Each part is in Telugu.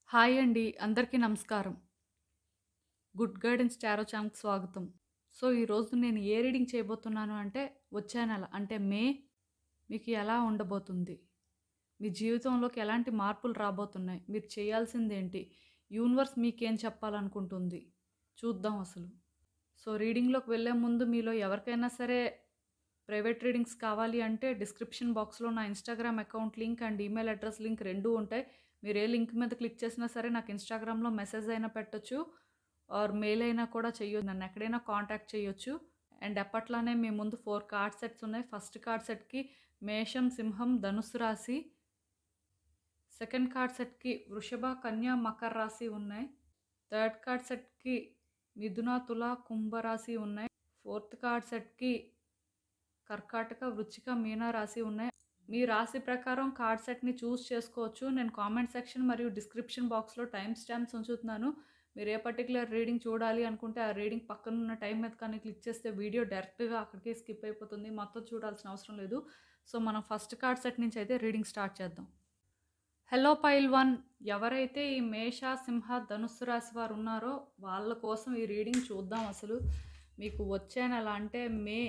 హాయ్ అండి. అందరికీ నమస్కారం. గుడ్ గైడెన్స్ టారో ఛానల్‌కి స్వాగతం. సో, ఈరోజు నేను ఏ రీడింగ్ చేయబోతున్నాను అంటే, వచ్చే నెల అంటే మే మీకు ఎలా ఉండబోతుంది? మీ జీవితంలోకి ఎలాంటి మార్పులు రాబోతున్నాయి? మీరు చేయాల్సిందేంటి? యూనివర్స్ మీకేం చెప్పాలనుకుంటుంది? చూద్దాం అసలు. సో, రీడింగ్‌లోకి వెళ్ళే ముందు మీలో ఎవరికైనా సరే ప్రైవేట్ రీడింగ్స్ కావాలి అంటే డిస్క్రిప్షన్ బాక్స్‌లో నా Instagram account link and email address link 2 ఉంటాయి. మీరు ఏ లింక్ మీద క్లిక్ చేసినా సరే నాకు ఇన్‌స్టాగ్రామ్‌లో మెసేజ్ అయినా పెట్టొచ్చు. ఆర్ మెయిల్ అయినా కూడా నన్ను ఎక్కడైనా కాంటాక్ట్ చేయొచ్చు. అండ్ ఎప్పట్లానే మీ ముందు 4 కార్డ్ సెట్స్ ఉన్నాయి. ఫస్ట్ కార్డ్ సెట్‌కి మేషం, సింహం, ధనుస్సు రాశి. సెకండ్ కార్డ్ సెట్‌కి వృషభ, కన్య, మకర రాశి ఉన్నాయి. థర్డ్ కార్డ్ సెట్‌కి మిథున, తుల, కుంభ రాశి ఉన్నాయి. ఫోర్త్ కార్డ్ సెట్‌కి కర్కాటక, వృశ్చిక, మీన రాశి ఉన్నాయి. మీ రాశి ప్రకారం కార్డ్ సెట్‌ని చూస్ చేసుకోవచ్చు. నేను కామెంట్ సెక్షన్ మరియు డిస్క్రిప్షన్ బాక్స్‌లో టైమ్ స్టాంప్స్ ఉంచుతున్నాను. మీరు ఏ పర్టిక్యులర్ రీడింగ్ చూడాలి అనుకుంటే ఆ రీడింగ్ పక్కనున్న టైం మీద కానీ క్లిక్ చేస్తే వీడియో డైరెక్ట్‌గా అక్కడికే స్కిప్ అయిపోతుంది. మొత్తం చూడాల్సిన అవసరం లేదు. సో, మనం ఫస్ట్ కార్డ్ సెట్ నుంచి అయితే రీడింగ్ స్టార్ట్ చేద్దాం. హలో పైల్ 1 ఎవరైతే ఈ మేష, సింహ, ధనుస్సు రాశి వారు ఉన్నారో వాళ్ళ కోసం ఈ రీడింగ్ చూద్దాం అసలు. మీకు వచ్చే నెల అంటే మే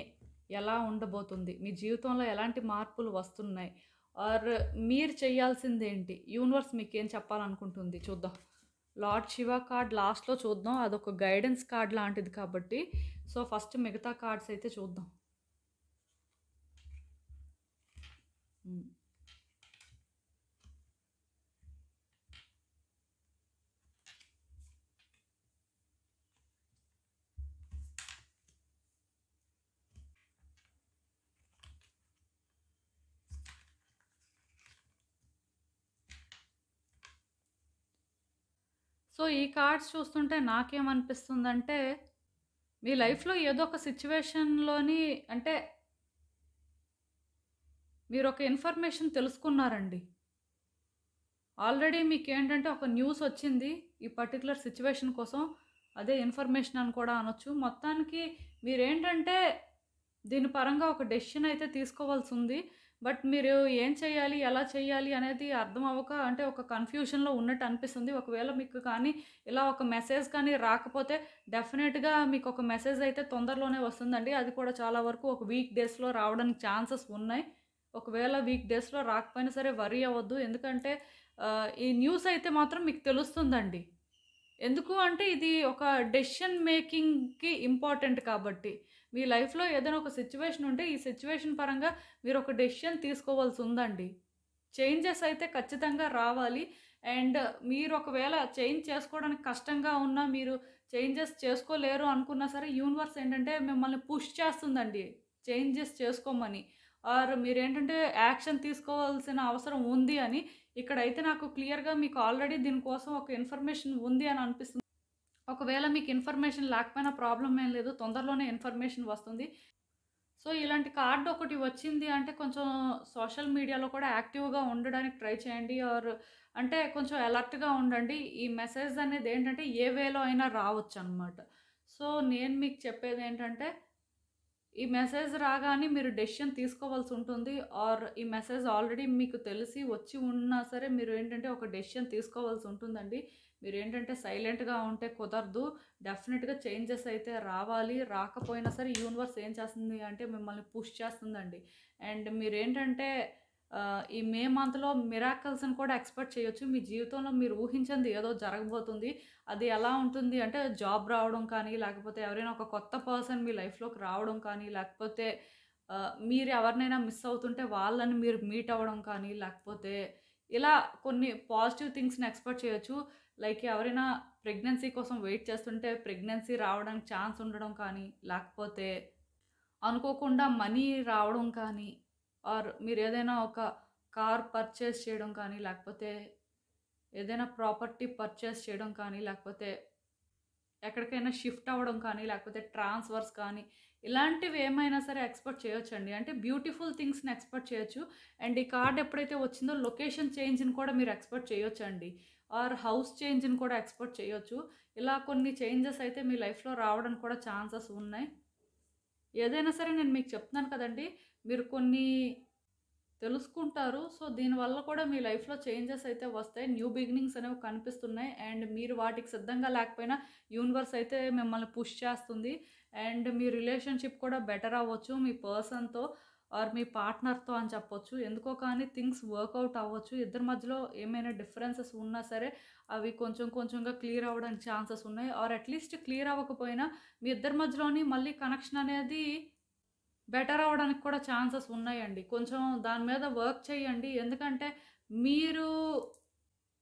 ఎలా ఉండబోతుంది? మీ జీవితంలో ఎలాంటి మార్పులు వస్తున్నాయి? ఆర్ మీరు చేయాల్సిందేంటి? యూనివర్స్ మీకేం చెప్పాలనుకుంటుంది చూద్దాం. లార్డ్ శివ కార్డ్ లాస్ట్‌లో చూద్దాం. అదొక గైడెన్స్ కార్డ్ లాంటిది కాబట్టి. సో, ఫస్ట్ మిగతా కార్డ్స్ అయితే చూద్దాం. సో, ఈ కార్డ్స్ చూస్తుంటే నాకేమనిపిస్తుందంటే, మీ లైఫ్‌లో ఏదో ఒక సిట్యుయేషన్‌లోని అంటే మీరొక ఇన్ఫర్మేషన్ తెలుసుకున్నారండి. ఆల్రెడీ మీకేంటంటే ఒక న్యూస్ వచ్చింది. ఈ పర్టిక్యులర్ సిట్యుయేషన్ కోసం. అదే ఇన్ఫర్మేషన్ అని కూడా అనొచ్చు. మొత్తానికి మీరేంటంటే దీని పరంగా ఒక డెసిషన్ అయితే తీసుకోవాల్సుంది. బట్ మీరు ఏం చేయాలి? ఎలా చేయాలి? అనేది అర్థం అవ్వక అంటే ఒక కన్‌ఫ్యూషన్‌లో ఉన్నట్టు అనిపిస్తుంది. ఒకవేళ మీకు కానీ ఇలా ఒక మెసేజ్ కానీ రాకపోతే డెఫినిట్‌గా మీకొక మెసేజ్ అయితే తొందరలోనే వస్తుందండి. అది కూడా చాలా వరకు ఒక వీక్ డేస్‌లో రావడానికి ఛాన్సెస్ ఉన్నాయి. ఒకవేళ వీక్ డేస్‌లో రాకపోయినా సరే వర్రీ అవ్వద్దు. ఎందుకంటే ఈ న్యూస్ అయితే మాత్రం మీకు తెలుస్తుందండి. ఎందుకు అంటే ఇది ఒక డెసిషన్ మేకింగ్‌కి ఇంపార్టెంట్ కాబట్టి. మీ లైఫ్‌లో ఏదైనా ఒక సిట్యుయేషన్ ఉంటే ఈ సిట్యుయేషన్ పరంగా మీరు ఒక డెసిషన్ తీసుకోవాల్సి ఉందండి. చేంజెస్ అయితే ఖచ్చితంగా రావాలి. అండ్ మీరు ఒకవేళ చేంజ్ చేసుకోవడానికి కష్టంగా ఉన్నా, మీరు చేంజెస్ చేసుకోలేరు అనుకున్నా సరే యూనివర్స్ ఏంటంటే మిమ్మల్ని పుష్ చేస్తుందండి చేంజెస్ చేసుకోమని. ఆర్ మీరేంటంటే యాక్షన్ తీసుకోవాల్సిన అవసరం ఉంది అని. ఇక్కడైతే నాకు క్లియర్‌గా మీకు ఆల్రెడీ దీనికోసం ఒక ఇన్ఫర్మేషన్ ఉంది అని అనిపిస్తుంది. ఒకవేళ మీకు ఇన్ఫర్మేషన్ లేకపోయినా ప్రాబ్లమ్ ఏం లేదు. తొందరలోనే ఇన్ఫర్మేషన్ వస్తుంది. సో, ఇలాంటి కార్డ్ ఒకటి వచ్చింది అంటే కొంచెం సోషల్ మీడియాలో కూడా యాక్టివ్‌గా ఉండడానికి ట్రై చేయండి. ఆర్ అంటే కొంచెం అలర్ట్‌గా ఉండండి. ఈ మెసేజ్ అనేది ఏంటంటే ఏ వేలో అయినా రావచ్చనమాట. సో, నేను మీకు చెప్పేదేంటంటే ఈ మెసేజ్ రాగానే మీరు డెసిషన్ తీసుకోవాల్సి ఉంటుంది. ఆర్ ఈ మెసేజ్ ఆల్రెడీ మీకు తెలిసి వచ్చి ఉన్నా సరే మీరు ఏంటంటే ఒక డెసిషన్ తీసుకోవాల్సి ఉంటుందండి. మీరేంటంటే సైలెంట్‌గా ఉంటే కుదరదు. డెఫినిట్‌గా చేంజెస్ అయితే రావాలి. రాకపోయినా సరే యూనివర్స్ ఏం చేస్తుంది అంటే మిమ్మల్ని పుష్ చేస్తుందండి. అండ్ మీరేంటంటే ఈ మే మంత్‌లో మిరాకిల్స్‌ని కూడా ఎక్స్‌పెక్ట్ చేయొచ్చు. మీ జీవితంలో మీరు ఊహించనిది ఏదో జరగబోతుంది. అది ఎలా ఉంటుంది అంటే జాబ్ రావడం కానీ, లేకపోతే ఎవరైనా ఒక కొత్త పర్సన్ మీ లైఫ్‌లోకి రావడం కానీ, లేకపోతే మీరు ఎవరినైనా మిస్ అవుతుంటే వాళ్ళని మీరు మీట్ అవ్వడం కానీ, లేకపోతే ఇలా కొన్ని పాజిటివ్ థింగ్స్‌ని ఎక్స్‌పెక్ట్ చేయొచ్చు. లైక్ ఎవరైనా ప్రెగ్నెన్సీ కోసం వెయిట్ చేస్తుంటే ప్రెగ్నెన్సీ రావడానికి ఛాన్స్ ఉండడం కానీ, లేకపోతే అనుకోకుండా మనీ రావడం కానీ, ఆర్ మీరేదైనా ఒక కార్ పర్చేస్ చేయడం కానీ, లేకపోతే ఏదైనా ప్రాపర్టీ పర్చేస్ చేయడం కానీ, లేకపోతే ఎక్కడికైనా షిఫ్ట్ అవ్వడం కానీ, లేకపోతే ట్రాన్స్‌ఫర్స్ కానీ, ఇలాంటివి ఏమైనా సరే ఎక్స్‌పెక్ట్ చేయొచ్చండి. అంటే బ్యూటిఫుల్ థింగ్స్‌ని ఎక్స్‌పెక్ట్ చేయొచ్చు. అండ్ ఈ కార్డ్ ఎప్పుడైతే వచ్చిందో లొకేషన్ చేంజ్‌ని కూడా మీరు ఎక్స్‌పెక్ట్ చేయొచ్చండి. ఆర్ హౌస్ చేంజ్‌ని కూడా ఎక్స్‌పెక్ట్ చేయొచ్చు. ఇలా కొన్ని చేంజెస్ అయితే మీ లైఫ్‌లో రావడానికి కూడా ఛాన్సెస్ ఉన్నాయి. ఏదైనా సరే నేను మీకు చెప్తున్నాను కదండీ! మీరు కొన్ని తెలుసుకుంటారు. సో, దీనివల్ల కూడా మీ లైఫ్‌లో చేంజెస్ అయితే వస్తాయి. న్యూ బిగినింగ్స్ అనేవి కనిపిస్తున్నాయి. అండ్ మీరు వాటికి సిద్ధంగా లేకపోయినా యూనివర్స్ అయితే మిమ్మల్ని పుష్ చేస్తుంది. అండ్ మీ రిలేషన్‌షిప్ కూడా బెటర్ అవ్వచ్చు మీ పర్సన్‌తో ఆర్ మీ పార్ట్నర్‌తో అని చెప్పొచ్చు. ఎందుకో కానీ థింగ్స్ వర్కౌట్ అవ్వచ్చు. ఇద్దరి మధ్యలో ఏమైనా డిఫరెన్సెస్ ఉన్నా సరే అవి కొంచెం కొంచెంగా క్లియర్ అవ్వడానికి ఛాన్సెస్ ఉన్నాయి. ఆర్ అట్‌లీస్ట్ క్లియర్ అవ్వకపోయినా మీ ఇద్దరి మధ్యలోని మళ్ళీ కనెక్షన్ అనేది బెటర్ అవ్వడానికి కూడా ఛాన్సెస్ ఉన్నాయండి. కొంచెం దాని మీద వర్క్ చేయండి. ఎందుకంటే మీరు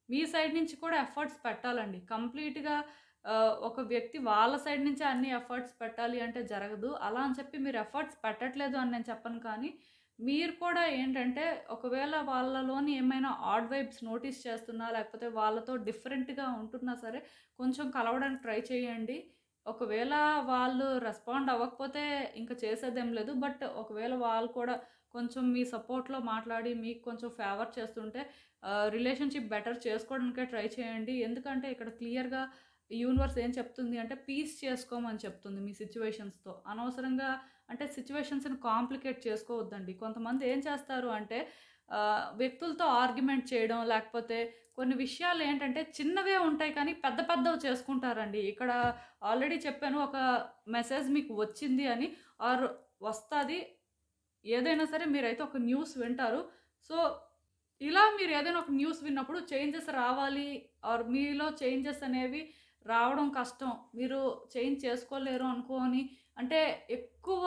మీ సైడ్ నుంచి కూడా ఎఫర్ట్స్ పెట్టాలండి. కంప్లీట్‌గా ఒక వ్యక్తి వాళ్ళ సైడ్ నుంచే అన్ని ఎఫర్ట్స్ పెట్టాలి అంటే జరగదు. అలా అని చెప్పి మీరు ఎఫర్ట్స్ పెట్టట్లేదు అని నేను చెప్పను కానీ, మీరు కూడా ఏంటంటే ఒకవేళ వాళ్ళలోని ఏమైనా ఆడ్ వైబ్స్ నోటీస్ చేస్తున్నా, లేకపోతే వాళ్ళతో డిఫరెంట్‌గా ఉంటున్నా సరే కొంచెం కలవడానికి ట్రై చేయండి. ఒకవేళ వాళ్ళు రెస్పాండ్ అవ్వకపోతే ఇంక చేసేదేం లేదు. బట్ ఒకవేళ వాళ్ళు కూడా కొంచెం మీ సపోర్ట్‌లో మాట్లాడి మీకు కొంచెం ఫేవర్ చేస్తుంటే రిలేషన్‌షిప్ బెటర్ చేసుకోవడానికే ట్రై చేయండి. ఎందుకంటే ఇక్కడ క్లియర్‌గా యూనివర్స్ ఏం చెప్తుంది అంటే పీస్ చేసుకోమని చెప్తుంది మీ సిట్యుయేషన్స్‌తో. అనవసరంగా అంటే సిట్యుయేషన్స్‌ని కాంప్లికేట్ చేసుకోవద్దండి. కొంతమంది ఏం చేస్తారు అంటే వ్యక్తులతో ఆర్గ్యుమెంట్ చేయడం, లేకపోతే కొన్ని విషయాలు ఏంటంటే చిన్నవే ఉంటాయి కానీ పెద్ద పెద్దవి చేసుకుంటారండి. ఇక్కడ ఆల్రెడీ చెప్పాను ఒక మెసేజ్ మీకు వచ్చింది అని ఆర్ వస్తది. ఏదైనా సరే మీరైతే ఒక న్యూస్ వింటారు. సో, ఇలా మీరు ఏదైనా ఒక న్యూస్ విన్నప్పుడు చేంజెస్ రావాలి ఆర్ మీలో చేంజెస్ అనేవి రావడం కష్టం. మీరు చేంజ్ చేసుకోలేరు అనుకోని అంటే ఎక్కువ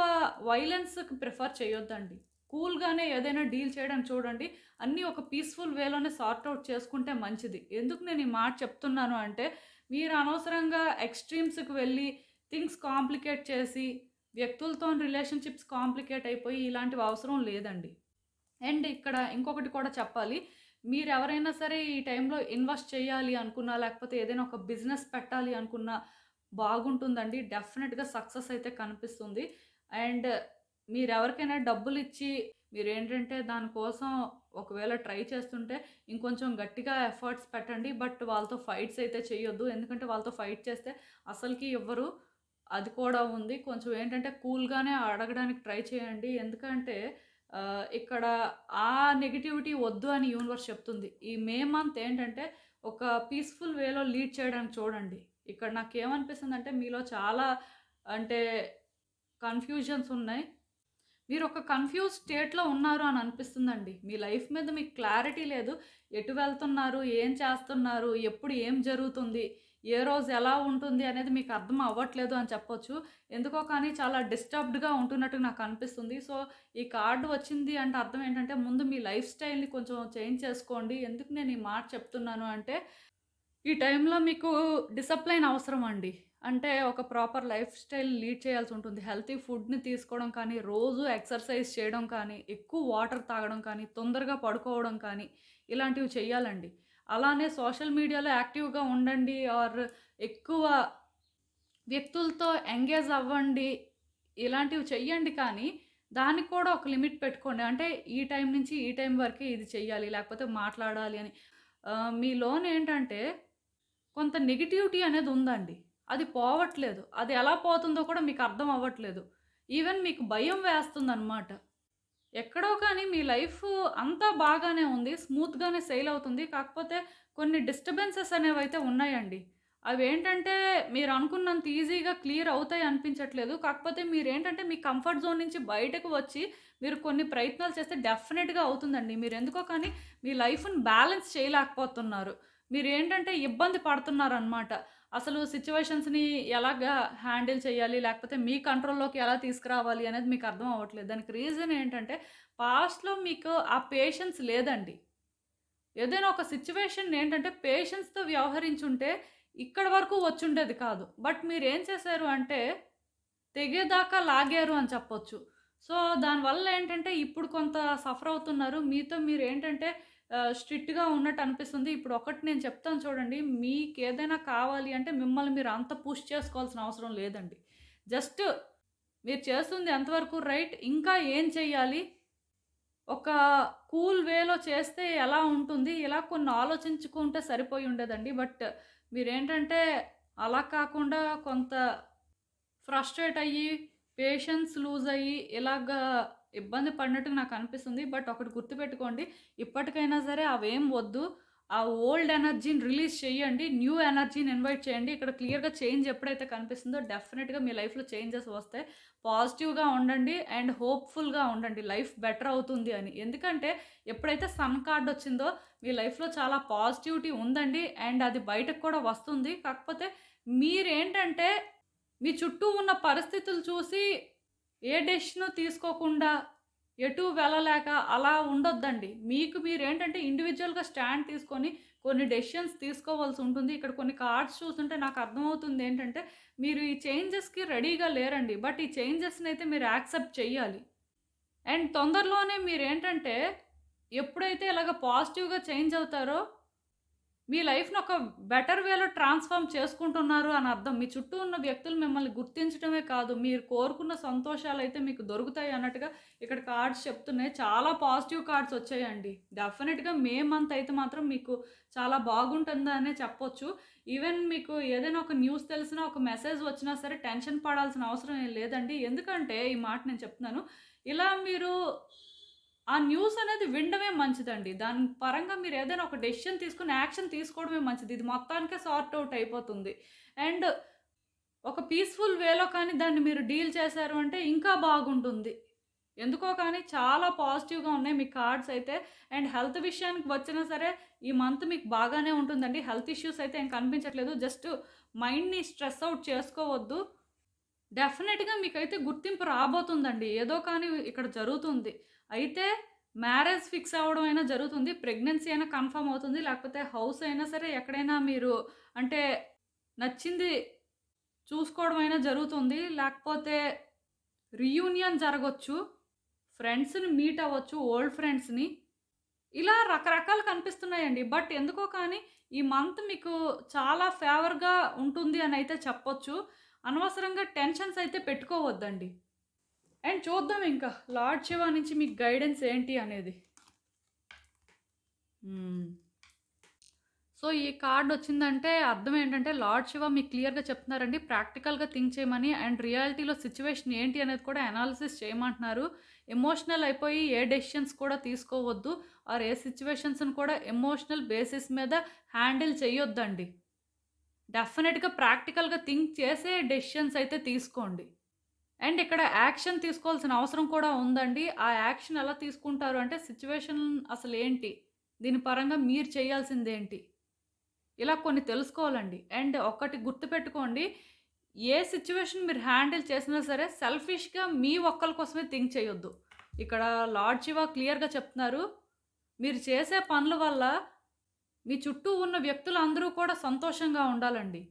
వైలెన్స్‌కి ప్రిఫర్ చేయొద్దండి. కూల్‌గానే ఏదైనా డీల్ చేయడానికి చూడండి. అన్నీ ఒక పీస్‌ఫుల్ వేలోనే సార్ట్ ఔట్ చేసుకుంటే మంచిది. ఎందుకు నేను ఈ మాట చెప్తున్నాను అంటే, మీరు అనవసరంగా ఎక్స్‌ట్రీమ్స్‌కి వెళ్ళి థింగ్స్ కాంప్లికేట్ చేసి, వ్యక్తులతోని రిలేషన్‌షిప్స్ కాంప్లికేట్ అయిపోయి ఇలాంటివి అవసరం లేదండి. అండ్ ఇక్కడ ఇంకొకటి కూడా చెప్పాలి. మీరెవరైనా సరే ఈ టైంలో ఇన్వెస్ట్ చేయాలి అనుకున్నా, లేకపోతే ఏదైనా ఒక బిజినెస్ పెట్టాలి అనుకున్నా బాగుంటుందండి. డెఫినిట్‌గా సక్సెస్ అయితే కనిపిస్తుంది. అండ్ మీరెవరికైనా డబ్బులిచ్చి మీరేంటంటే దానికోసం ఒకవేళ ట్రై చేస్తుంటే ఇంకొంచెం గట్టిగా ఎఫర్ట్స్ పెట్టండి. బట్ వాళ్ళతో ఫైట్స్ అయితే చేయొద్దు. ఎందుకంటే వాళ్ళతో ఫైట్ చేస్తే అసలకి ఇవ్వరు. అది కూడా ఉంది. కొంచెం ఏంటంటే కూల్‌గానే అడగడానికి ట్రై చేయండి. ఎందుకంటే ఇక్కడ ఆ నెగటివిటీ వద్దు అని యూనివర్స్ చెప్తుంది. ఈ మే మంత్ ఏంటంటే ఒక పీస్‌ఫుల్ వేలో లీడ్ చేయడానికి చూడండి. ఇక్కడ నాకేమనిపిస్తుందంటే మీలో చాలా అంటే కన్‌ఫ్యూజన్స్ ఉన్నాయి. మీరొక కన్‌ఫ్యూజ్ స్టేట్‌లో ఉన్నారు అని అనిపిస్తుందండి. మీ లైఫ్ మీద మీకు క్లారిటీ లేదు. ఎటు వెళ్తున్నారు? ఏం చేస్తున్నారు? ఎప్పుడు ఏం జరుగుతుంది? ఏ రోజు ఎలా ఉంటుంది అనేది మీకు అర్థం అవ్వట్లేదు అని చెప్పొచ్చు. ఎందుకో కానీ చాలా డిస్టర్బ్డ్‌గా ఉంటున్నట్టు నాకు అనిపిస్తుంది. సో, ఈ కార్డ్ వచ్చింది అంటే అర్థం ఏంటంటే ముందు మీ లైఫ్ స్టైల్‌ని కొంచెం చేంజ్ చేసుకోండి. ఎందుకు నేను ఈ మాట చెప్తున్నాను అంటే ఈ టైంలో మీకు డిసిప్లైన్ అవసరం అండి. అంటే ఒక ప్రాపర్ లైఫ్ స్టైల్ లీడ్ చేయాల్సి ఉంటుంది. హెల్తీ ఫుడ్‌ని తీసుకోవడం కానీ, రోజు ఎక్సర్సైజ్ చేయడం కానీ, ఎక్కువ వాటర్ తాగడం కానీ, తొందరగా పడుకోవడం కానీ, ఇలాంటివి చెయ్యాలండి. అలానే సోషల్ మీడియాలో యాక్టివ్‌గా ఉండండి ఆర్ ఎక్కువ వ్యక్తులతో ఎంగేజ్ అవ్వండి. ఇలాంటివి చెయ్యండి కానీ, దానికి కూడా ఒక లిమిట్ పెట్టుకోండి. అంటే ఈ టైం నుంచి ఈ టైం వరకే ఇది చెయ్యాలి, లేకపోతే మాట్లాడాలి అని. మీలోనేంటంటే కొంత నెగటివిటీ అనేది ఉందండి. అది పోవట్లేదు. అది ఎలా పోతుందో కూడా మీకు అర్థం అవ్వట్లేదు. ఈవెన్ మీకు భయం వేస్తుందనమాట. ఎక్కడో కానీ మీ లైఫ్ అంతా బాగానే ఉంది. స్మూత్‌గానే సెయిల్ అవుతుంది. కాకపోతే కొన్ని డిస్టర్బెన్సెస్ అనేవైతే ఉన్నాయండి. అవేంటంటే మీరు అనుకున్నంత ఈజీగా క్లియర్ అవుతాయి అనిపించట్లేదు. కాకపోతే మీరేంటంటే మీ కంఫర్ట్ జోన్ నుంచి బయటకు వచ్చి మీరు కొన్ని ప్రయత్నాలు చేస్తే డెఫినిట్‌గా అవుతుందండి. మీరెందుకో కానీ మీ లైఫ్‌ని బ్యాలెన్స్ చేయలేకపోతున్నారు. మీరేంటంటే ఇబ్బంది పడుతున్నారనమాట. అసలు సిట్యుయేషన్స్‌ని ఎలాగా హ్యాండిల్ చేయాలి? లేకపోతే మీ కంట్రోల్‌లోకి ఎలా తీసుకురావాలి అనేది మీకు అర్థం అవ్వట్లేదు. దానికి రీజన్ ఏంటంటే పాస్ట్‌లో మీకు ఆ పేషెన్స్ లేదండి. ఏదైనా ఒక సిట్యుయేషన్‌ని ఏంటంటే పేషెన్స్‌తో వ్యవహరించుంటే ఇక్కడి వరకు వచ్చుండేది కాదు. బట్ మీరేం చేశారు అంటే తెగేదాకా లాగారు అని చెప్పొచ్చు. సో, దానివల్ల ఏంటంటే ఇప్పుడు కొంత సఫర్ అవుతున్నారు. మీతో మీరేంటంటే స్ట్రిక్ట్‌గా ఉన్నట్టు అనిపిస్తుంది. ఇప్పుడు ఒకటి నేను చెప్తాను చూడండి. మీకేదైనా కావాలి అంటే మిమ్మల్ని మీరు అంత పుష్ చేసుకోవాల్సిన అవసరం లేదండి. జస్ట్ మీరు చేస్తుంది ఎంతవరకు రైట్, ఇంకా ఏం చెయ్యాలి? ఒక కూల్ వేలో చేస్తే ఎలా ఉంటుంది? ఇలా కొన్ని ఆలోచించుకుంటే సరిపోయి ఉండేదండి. బట్ మీరేంటంటే అలా కాకుండా కొంత ఫ్రస్ట్రేట్ అయ్యి, పేషెన్స్ లూజ్ అయ్యి, ఇలాగా ఇబ్బంది పడినట్టుగా నాకు అనిపిస్తుంది. బట్ ఒకటి గుర్తుపెట్టుకోండి, ఇప్పటికైనా సరే అవేం వద్దు. ఆ ఓల్డ్ ఎనర్జీని రిలీజ్ చేయండి. న్యూ ఎనర్జీని ఇన్వైట్ చేయండి. ఇక్కడ క్లియర్‌గా చేంజ్ ఎప్పుడైతే కనిపిస్తుందో డెఫినిట్‌గా మీ లైఫ్‌లో చేంజెస్ వస్తాయి. పాజిటివ్‌గా ఉండండి అండ్ హోప్‌ఫుల్‌గా ఉండండి. లైఫ్ బెటర్ అవుతుంది అని. ఎందుకంటే ఎప్పుడైతే సన్ కార్డ్ వచ్చిందో మీ లైఫ్‌లో చాలా పాజిటివిటీ ఉందండి. అండ్ అది బయటకు కూడా వస్తుంది. కాకపోతే మీరేంటంటే మీ చుట్టూ ఉన్న పరిస్థితులు చూసి ఏ డెసిషను తీసుకోకుండా ఎటు వెళ్ళలేక అలా ఉండొద్దండి. మీకు మీరేంటంటే ఇండివిడ్యువల్‌గా స్టాండ్ తీసుకొని కొన్ని డెసిషన్స్ తీసుకోవాల్సి ఉంటుంది. ఇక్కడ కొన్ని కార్డ్స్ చూస్తుంటే నాకు అర్థమవుతుంది ఏంటంటే మీరు ఈ చేంజెస్‌కి రెడీగా లేరండి. బట్ ఈ చేంజెస్‌నైతే మీరు యాక్సెప్ట్ చెయ్యాలి. అండ్ తొందరలోనే మీరేంటంటే ఎప్పుడైతే ఇలాగ పాజిటివ్‌గా చేంజ్ అవుతారో మీ లైఫ్‌ని ఒక బెటర్ వేలో ట్రాన్స్‌ఫార్మ్ చేసుకుంటున్నారు అని అర్థం. మీ చుట్టూ ఉన్న వ్యక్తులు మిమ్మల్ని గుర్తించడమే కాదు, మీరు కోరుకున్న సంతోషాలైతే మీకు దొరుకుతాయి అన్నట్టుగా ఇక్కడ కార్డ్స్ చెప్తున్నాయి. చాలా పాజిటివ్ కార్డ్స్ వచ్చాయండి. డెఫినిట్‌గా మే మంత్ అయితే మాత్రం మీకు చాలా బాగుంటుందనే చెప్పొచ్చు. ఈవెన్ మీకు ఏదైనా ఒక న్యూస్ తెలిసినా, ఒక మెసేజ్ వచ్చినా సరే టెన్షన్ పడాల్సిన అవసరం ఏం లేదండి. ఎందుకంటే ఈ మాట నేను చెప్తున్నాను. ఇలా మీరు ఆ న్యూస్ అనేది వినడమే మంచిదండి. దాని పరంగా మీరు ఏదైనా ఒక డెసిషన్ తీసుకొని యాక్షన్ తీసుకోవడమే మంచిది. ఇది మొత్తానికే సార్ట్ ఔట్ అయిపోతుంది. అండ్ ఒక పీస్‌ఫుల్ వేలో కానీ దాన్ని మీరు డీల్ చేశారు అంటే ఇంకా బాగుంటుంది. ఎందుకో కానీ చాలా పాజిటివ్‌గా ఉన్నాయి మీ కార్డ్స్ అయితే. అండ్ హెల్త్ విషయానికి వచ్చినా సరే ఈ మంత్ మీకు బాగానే ఉంటుందండి. హెల్త్ ఇష్యూస్ అయితే ఏం కనిపించట్లేదు. జస్ట్ మైండ్‌ని స్ట్రెస్ ఔట్ చేసుకోవద్దు. డెఫినెట్‌గా మీకైతే గుర్తింపు రాబోతుందండి. ఏదో కానీ ఇక్కడ జరుగుతుంది. అయితే మ్యారేజ్ ఫిక్స్ అవ్వడం అయినా జరుగుతుంది. ప్రెగ్నెన్సీ అయినా కన్ఫర్మ్ అవుతుంది. లేకపోతే హౌస్ అయినా సరే ఎక్కడైనా మీరు అంటే నచ్చింది చూసుకోవడం అయినా జరుగుతుంది. లేకపోతే రీయూనియన్ జరగొచ్చు. ఫ్రెండ్స్‌ని మీట్ అవ్వచ్చు. ఓల్డ్ ఫ్రెండ్స్‌ని. ఇలా రకరకాలు కనిపిస్తున్నాయండి. బట్ ఎందుకో కానీ ఈ మంత్ మీకు చాలా ఫేవర్‌గా ఉంటుంది అని అయితే చెప్పొచ్చు. అనవసరంగా టెన్షన్స్ అయితే పెట్టుకోవద్దండి. అండ్ చూద్దాం ఇంకా లార్డ్ శివ నుంచి మీకు గైడెన్స్ ఏంటి అనేది. సో ఈ కార్డ్ వచ్చిందంటే అర్థం ఏంటంటే లార్డ్ శివ మీకు క్లియర్‌గా చెప్తున్నారండి. ప్రాక్టికల్‌గా థింక్ చేయమని అండ్ రియాలిటీలో సిట్యుయేషన్ ఏంటి అనేది కూడా అనాలిసిస్ చేయమంటున్నారు. ఎమోషనల్ అయిపోయి ఏ డెసిషన్స్ కూడా తీసుకోవద్దు. ఆర్ ఏ సిట్యుయేషన్స్‌ని కూడా ఎమోషనల్ బేసిస్ మీద హ్యాండిల్ చేయొద్దండి. డెఫినెట్‌గా ప్రాక్టికల్‌గా థింక్ చేసే డెసిషన్స్ అయితే తీసుకోండి. అండ్ ఇక్కడ యాక్షన్ తీసుకోవాల్సిన అవసరం కూడా ఉందండి. ఆ యాక్షన్ ఎలా తీసుకుంటారు అంటే సిట్యుయేషన్ అసలేంటి? దీని పరంగా మీరు చేయాల్సిందేంటి? ఇలా కొన్ని తెలుసుకోవాలండి. అండ్ ఒకటి గుర్తుపెట్టుకోండి. ఏ సిట్యుయేషన్ మీరు హ్యాండిల్ చేసినా సరే సెల్ఫిష్‌గా మీ ఒక్కళ్ళ కోసమే థింక్ చేయొద్దు. ఇక్కడ లార్డ్ శివ క్లియర్‌గా చెప్తున్నారు. మీరు చేసే పనుల వల్ల మీ చుట్టూ ఉన్న వ్యక్తులందరూ కూడా సంతోషంగా ఉండాలండి.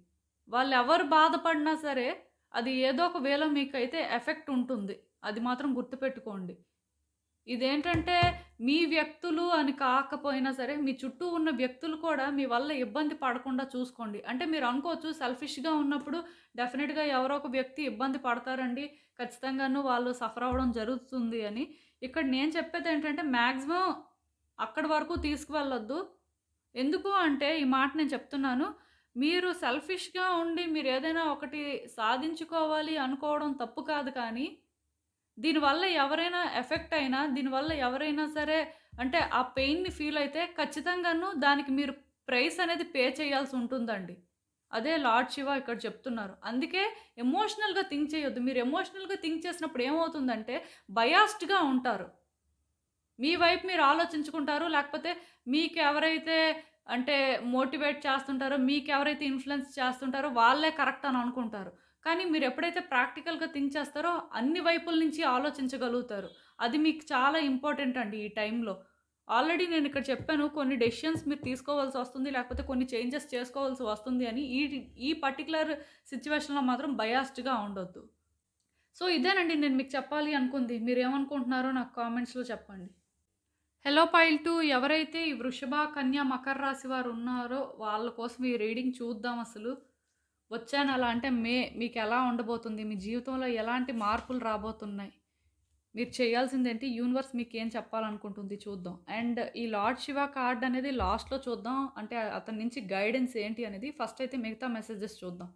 వాళ్ళెవరు బాధపడినా సరే అది ఏదో ఒక వేలో మీకైతే ఎఫెక్ట్ ఉంటుంది. అది మాత్రం గుర్తుపెట్టుకోండి. ఇదేంటంటే మీ వ్యక్తులు అని కాకపోయినా సరే మీ చుట్టూ ఉన్న వ్యక్తులు కూడా మీ వల్ల ఇబ్బంది పడకుండా చూసుకోండి. అంటే మీరు అనుకోవచ్చు సెల్ఫిష్‌గా ఉన్నప్పుడు డెఫినిట్‌గా ఎవరో ఒక వ్యక్తి ఇబ్బంది పడతారండి. ఖచ్చితంగాను వాళ్ళు సఫర్ అవ్వడం జరుగుతుంది అని. ఇక్కడ నేను చెప్పేదేంటంటే మాక్సిమం అక్కడి వరకు తీసుకువెళ్ళొద్దు. ఎందుకు అంటే ఈ మాట నేను చెప్తున్నాను. మీరు సెల్ఫిష్‌గా ఉండి మీరేదైనా ఒకటి సాధించుకోవాలి అనుకోవడం తప్పు కాదు కానీ, దీనివల్ల ఎవరైనా ఎఫెక్ట్ అయినా, దీనివల్ల ఎవరైనా సరే అంటే ఆ పెయిన్‌ని ఫీల్ అయితే ఖచ్చితంగాను దానికి మీరు ప్రైస్ అనేది పే చేయాల్సి ఉంటుందండి. అదే లార్డ్ శివ ఇక్కడ చెప్తున్నారు. అందుకే ఎమోషనల్‌గా థింక్ చేయొద్దు. మీరు ఎమోషనల్‌గా థింక్ చేసినప్పుడు ఏమవుతుందంటే బయాస్డ్‌గా ఉంటారు. మీ వైపు మీరు ఆలోచించుకుంటారు. లేకపోతే మీకెవరైతే అంటే మోటివేట్ చేస్తుంటారో, మీకెవరైతే ఇన్‌ఫ్లుయెన్స్ చేస్తుంటారో వాళ్ళే కరెక్ట్ అని అనుకుంటారు. కానీ మీరు ఎప్పుడైతే ప్రాక్టికల్‌గా థింక్ చేస్తారో అన్ని వైపుల నుంచి ఆలోచించగలుగుతారు. అది మీకు చాలా ఇంపార్టెంట్ అండి ఈ టైంలో. ఆల్రెడీ నేను ఇక్కడ చెప్పాను కొన్ని డెసిషన్స్ మీరు తీసుకోవాల్సి వస్తుంది. లేకపోతే కొన్ని చేంజెస్ చేసుకోవాల్సి వస్తుంది అని. ఈ పర్టిక్యులర్ సిట్యుయేషన్‌లో మాత్రం బయాస్డ్‌గా ఉండొద్దు. సో ఇదేనండి నేను మీకు చెప్పాలి అనుకుంది. మీరేమనుకుంటున్నారో నాకు కామెంట్స్‌లో చెప్పండి. హలో పైల్ 2 ఎవరైతే ఈ వృషభ, కన్య, మకర రాశి వారు ఉన్నారో వాళ్ళ కోసం ఈ రీడింగ్ చూద్దాం అసలు. వచ్చే నెల అంటే మే మీకు ఎలా ఉండబోతుంది? మీ జీవితంలో ఎలాంటి మార్పులు రాబోతున్నాయి? మీరు చేయాల్సిందేంటి? యూనివర్స్ మీకు ఏం చెప్పాలనుకుంటుంది చూద్దాం. అండ్ ఈ లార్డ్ శివ కార్డ్ అనేది లాస్ట్‌లో చూద్దాం. అంటే అతని నుంచి గైడెన్స్ ఏంటి అనేది. ఫస్ట్ అయితే మిగతా మెసేజెస్ చూద్దాం.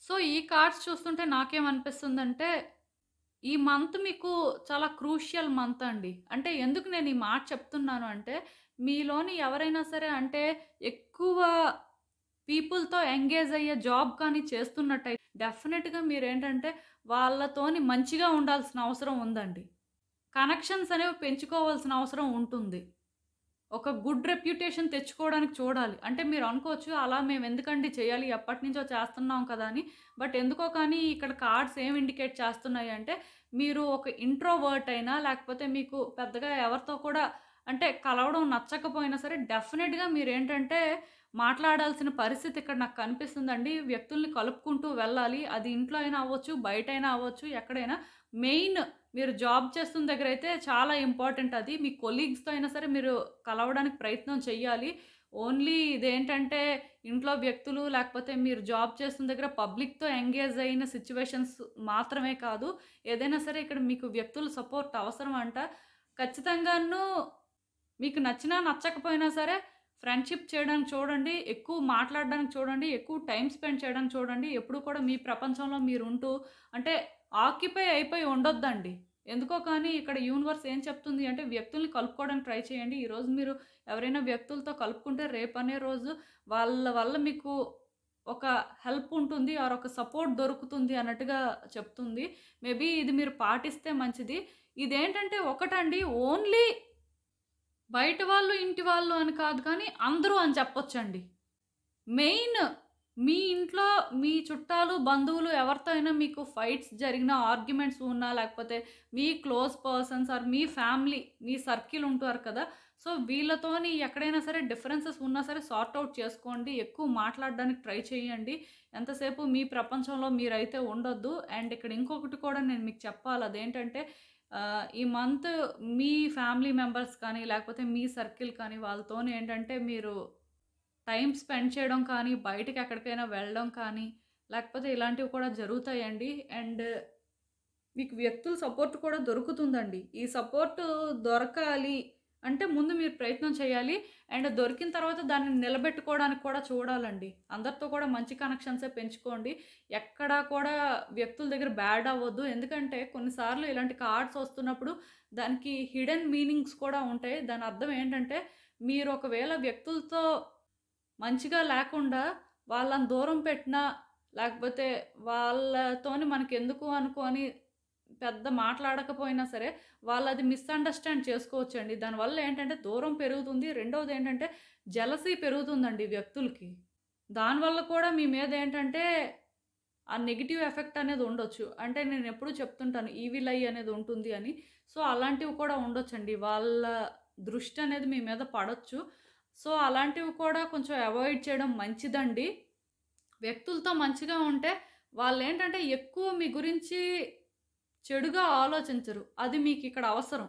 సో, ఈ కార్డ్స్ చూస్తుంటే నాకేమనిపిస్తుందంటే, ఈ మంత్ మీకు చాలా క్రూషియల్ మంత్ అండి. అంటే ఎందుకు నేను ఈ మాట చెప్తున్నాను అంటే, మీలోని ఎవరైనా సరే అంటే ఎక్కువ పీపుల్‌తో ఎంగేజ్ అయ్యే జాబ్ కానీ చేస్తున్నట్టయితే డెఫినిట్‌గా మీరేంటంటే వాళ్ళతోని మంచిగా ఉండాల్సిన అవసరం ఉందండి. కనెక్షన్స్ అనేవి పెంచుకోవాల్సిన అవసరం ఉంటుంది. ఒక గుడ్ రెప్యుటేషన్ తెచ్చుకోవడానికి చూడాలి. అంటే మీరు అనుకోవచ్చు, అలా మేమెందుకండి చేయాలి, ఎప్పటినుంచో చేస్తున్నాం కదా అని. బట్ ఎందుకో కానీ ఇక్కడ కార్డ్స్ ఏం ఇండికేట్ చేస్తున్నాయి అంటే, మీరు ఒక ఇంట్రోవర్ట్ అయినా, లేకపోతే మీకు పెద్దగా ఎవరితో కూడా అంటే కలవడం నచ్చకపోయినా సరే, డెఫినిట్‌గా మీరేంటంటే మాట్లాడాల్సిన పరిస్థితి ఇక్కడ నాకు కనిపిస్తుందండి. వ్యక్తుల్ని కలుపుకుంటూ వెళ్ళాలి. అది ఇంట్లో అయినా అవ్వచ్చు, బయటైనా అవ్వచ్చు, ఎక్కడైనా. మెయిన్ మీరు జాబ్ చేస్తున్న దగ్గరైతే చాలా ఇంపార్టెంట్ అది. మీ కొలీగ్స్‌తో అయినా సరే మీరు కలవడానికి ప్రయత్నం చెయ్యాలి. ఓన్లీ ఇదేంటంటే ఇంట్లో వ్యక్తులు లేకపోతే మీరు జాబ్ చేస్తున్న దగ్గర పబ్లిక్‌తో ఎంగేజ్ అయిన సిట్యుయేషన్స్ మాత్రమే కాదు. ఏదైనా సరే ఇక్కడ మీకు వ్యక్తుల సపోర్ట్ అవసరం అంట. ఖచ్చితంగాను మీకు నచ్చినా, నచ్చకపోయినా సరే ఫ్రెండ్‌షిప్ చేయడానికి చూడండి. ఎక్కువ మాట్లాడడానికి చూడండి. ఎక్కువ టైమ్ స్పెండ్ చేయడానికి చూడండి. ఎప్పుడూ కూడా మీ ప్రపంచంలో మీరుంటూ అంటే ఆక్యుపై అయిపోయి ఉండొద్దండి. ఎందుకో కానీ ఇక్కడ యూనివర్స్ ఏం చెప్తుంది అంటే వ్యక్తుల్ని కలుపుకోవడానికి ట్రై చేయండి. ఈరోజు మీరు ఎవరైనా వ్యక్తులతో కలుపుకుంటే రేపనే రోజు వాళ్ళ వల్ల మీకు ఒక హెల్ప్ ఉంటుంది. ఆర్ ఒక సపోర్ట్ దొరుకుతుంది అన్నట్టుగా చెప్తుంది. మేబీ ఇది మీరు పాటిస్తే మంచిది. ఇదేంటంటే ఒకటండి ఓన్లీ బయట వాళ్ళు, ఇంటి వాళ్ళు అని కాదు కానీ అందరూ అని చెప్పొచ్చండి. మెయిన్ మీ ఇంట్లో మీ చుట్టాలు, బంధువులు ఎవరితో అయినా మీకు ఫైట్స్ జరిగినా, ఆర్గ్యుమెంట్స్ ఉన్నా, లేకపోతే మీ క్లోజ్ పర్సన్స్ ఆర్ మీ ఫ్యామిలీ, మీ సర్కిల్ ఉంటారు కదా! సో, వీళ్ళతోని ఎక్కడైనా సరే డిఫరెన్సెస్ ఉన్నా సరే సార్ట్ ఔట్ చేసుకోండి. ఎక్కువ మాట్లాడడానికి ట్రై చేయండి. ఎంతసేపు మీ ప్రపంచంలో మీరైతే ఉండొద్దు. అండ్ ఇక్కడ ఇంకొకటి కూడా నేను మీకు చెప్పాలి. అదేంటంటే ఈ మంత్ మీ ఫ్యామిలీ మెంబర్స్ కానీ, లేకపోతే మీ సర్కిల్ కానీ వాళ్ళతోని ఏంటంటే మీరు టైమ్ స్పెండ్ చేయడం కానీ, బయటకెక్కడికైనా వెళ్ళడం కానీ, లేకపోతే ఇలాంటివి కూడా జరుగుతాయండి. అండ్ మీకు వ్యక్తుల సపోర్ట్ కూడా దొరుకుతుందండి. ఈ సపోర్టు దొరకాలి అంటే ముందు మీరు ప్రయత్నం చేయాలి. అండ్ దొరికిన తర్వాత దాన్ని నిలబెట్టుకోవడానికి కూడా చూడాలండి. అందరితో కూడా మంచి కనెక్షన్సే పెంచుకోండి. ఎక్కడా కూడా వ్యక్తుల దగ్గర బ్యాడ్ అవ్వద్దు. ఎందుకంటే కొన్నిసార్లు ఇలాంటి కార్డ్స్ వస్తున్నప్పుడు దానికి హిడెన్ మీనింగ్స్ కూడా ఉంటాయి. దాని అర్థం ఏంటంటే మీరు ఒకవేళ వ్యక్తులతో మంచిగా లేకుండా వాళ్ళని దూరం పెట్టినా, లేకపోతే వాళ్ళతోని మనకెందుకు అనుకోని పెద్ద మాట్లాడకపోయినా సరే, వాళ్ళది మిస్‌అండర్‌స్టాండ్ చేసుకోవచ్చండి. దానివల్ల ఏంటంటే దూరం పెరుగుతుంది. రెండోదేంటంటే జెలసీ పెరుగుతుందండి వ్యక్తులకి. దానివల్ల కూడా మీ మీద ఏంటంటే ఆ నెగెటివ్ ఎఫెక్ట్ అనేది ఉండొచ్చు. అంటే నేనెప్పుడూ చెప్తుంటాను ఈవిల్ ఐ అనేది ఉంటుంది అని. సో, అలాంటివి కూడా ఉండొచ్చండి. వాళ్ళ దృష్టి అనేది మీ మీద పడొచ్చు. సో, అలాంటివి కూడా కొంచెం అవాయిడ్ చేయడం మంచిదండి. వ్యక్తులతో మంచిగా ఉంటే వాళ్ళేంటంటే ఎక్కువ మీ గురించి చెడుగా ఆలోచించరు. అది మీకిక్కడ అవసరం.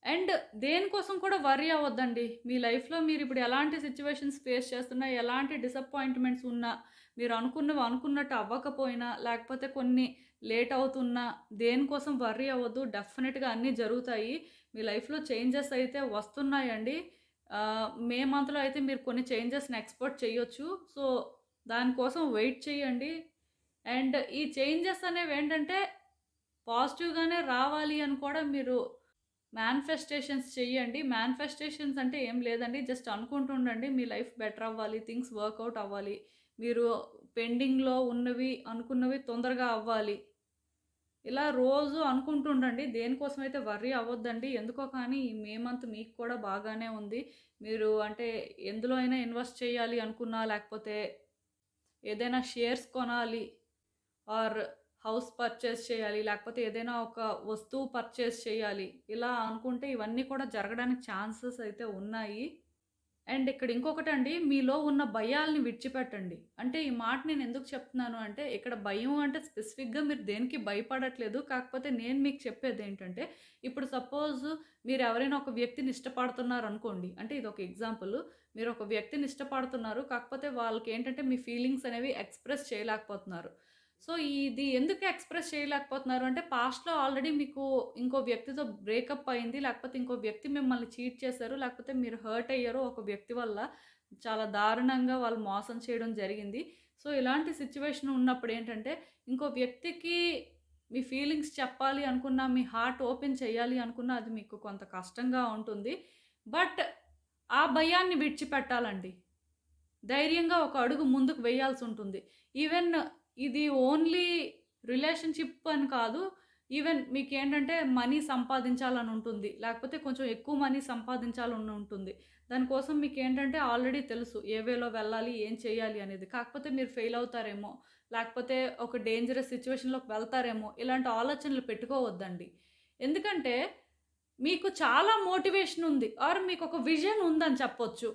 అండ్ దేనికోసం కూడా వర్రీ అవ్వద్దండి. మీ లైఫ్‌లో మీరిప్పుడు ఎలాంటి సిట్యుయేషన్స్ ఫేస్ చేస్తున్నా, ఎలాంటి డిసప్పాయింట్‌మెంట్స్ ఉన్నా, మీరు అనుకున్నవి అనుకున్నట్టు అవ్వకపోయినా, లేకపోతే కొన్ని లేట్ అవుతున్నా, దేనికోసం వర్రీ అవ్వద్దు. డెఫినిట్‌గా అన్నీ జరుగుతాయి. మీ లైఫ్‌లో చేంజెస్ అయితే వస్తున్నాయండి. మే మంత్‌లో అయితే మీరు కొన్ని చేంజెస్‌ని ఎక్స్‌పెక్ట్ చేయొచ్చు. సో, దానికోసం వెయిట్ చేయండి. అండ్ ఈ చేంజెస్ అనేవేంటంటే పాజిటివ్‌గానే రావాలి అని కూడా మీరు మేనిఫెస్టేషన్స్ చెయ్యండి. మేనిఫెస్టేషన్స్ అంటే ఏం లేదండి. జస్ట్ అనుకుంటూ ఉండండి. మీ లైఫ్ బెటర్ అవ్వాలి. థింగ్స్ వర్కౌట్ అవ్వాలి. మీరు పెండింగ్‌లో ఉన్నవి, అనుకున్నవి తొందరగా అవ్వాలి. ఇలా రోజు అనుకుంటూ ఉండండి. దేనికోసమైతే వర్రీ అవ్వద్దండి. ఎందుకో కానీ ఈ మే మంత్ మీకు కూడా బాగానే ఉంది. మీరు అంటే ఎందులో అయినా ఇన్వెస్ట్ చేయాలి అనుకున్నా, లేకపోతే ఏదైనా షేర్స్ కొనాలి ఆర్ హౌస్ పర్చేస్ చేయాలి, లేకపోతే ఏదైనా ఒక వస్తువు పర్చేస్ చేయాలి. ఇలా అనుకుంటే ఇవన్నీ కూడా జరగడానికి ఛాన్సెస్ అయితే ఉన్నాయి. అండ్ ఇక్కడ ఇంకొకటండి, మీలో ఉన్న భయాల్ని విడిచిపెట్టండి. అంటే ఈ మాట నేను ఎందుకు చెప్తున్నాను అంటే, ఇక్కడ భయం అంటే స్పెసిఫిక్‌గా మీరు దేనికి భయపడట్లేదు. కాకపోతే నేను మీకు చెప్పేదేంటంటే, ఇప్పుడు సపోజ్ మీరు ఎవరైనా ఒక వ్యక్తిని ఇష్టపడుతున్నారనుకోండి. అంటే ఇదొక ఎగ్జాంపుల్. మీరు ఒక వ్యక్తిని ఇష్టపడుతున్నారు. కాకపోతే వాళ్ళకేంటంటే మీ ఫీలింగ్స్ అనేవి ఎక్స్‌ప్రెస్ చేయలేకపోతున్నారు. సో, ఇది ఎందుకు ఎక్స్‌ప్రెస్ చేయలేకపోతున్నారు అంటే, పాస్ట్‌లో ఆల్రెడీ మీకు ఇంకో వ్యక్తితో బ్రేకప్ అయింది. లేకపోతే ఇంకో వ్యక్తి మిమ్మల్ని చీట్ చేశారు. లేకపోతే మీరు హర్ట్ అయ్యారు ఒక వ్యక్తి వల్ల. చాలా దారుణంగా వాళ్ళు మోసం చేయడం జరిగింది. సో, ఇలాంటి సిట్యుయేషన్ ఉన్నప్పుడు ఏంటంటే, ఇంకో వ్యక్తికి మీ ఫీలింగ్స్ చెప్పాలి అనుకున్నా, మీ హార్ట్ ఓపెన్ చేయాలి అనుకున్నా అది మీకు కొంత కష్టంగా ఉంటుంది. బట్ ఆ భయాన్ని విడిచిపెట్టాలండి. ధైర్యంగా ఒక అడుగు ముందుకు వేయాల్సుంటుంది. ఈవెన్ ఇది ఓన్లీ రిలేషన్‌షిప్ అని కాదు. ఈవెన్ మీకేంటంటే మనీ సంపాదించాలని ఉంటుంది. లేకపోతే కొంచెం ఎక్కువ మనీ సంపాదించాలని ఉంటుంది. దానికోసం మీకేంటంటే ఆల్రెడీ తెలుసు ఏ వేలో వెళ్ళాలి, ఏం చేయాలి అనేది. కాకపోతే మీరు ఫెయిల్ అవుతారేమో, లేకపోతే ఒక డేంజరస్ సిట్యుయేషన్‌లోకి వెళ్తారేమో, ఇలాంటి ఆలోచనలు పెట్టుకోవద్దండి. ఎందుకంటే మీకు చాలా మోటివేషన్ ఉంది. ఆర్ మీకొక విజన్ ఉందని చెప్పొచ్చు.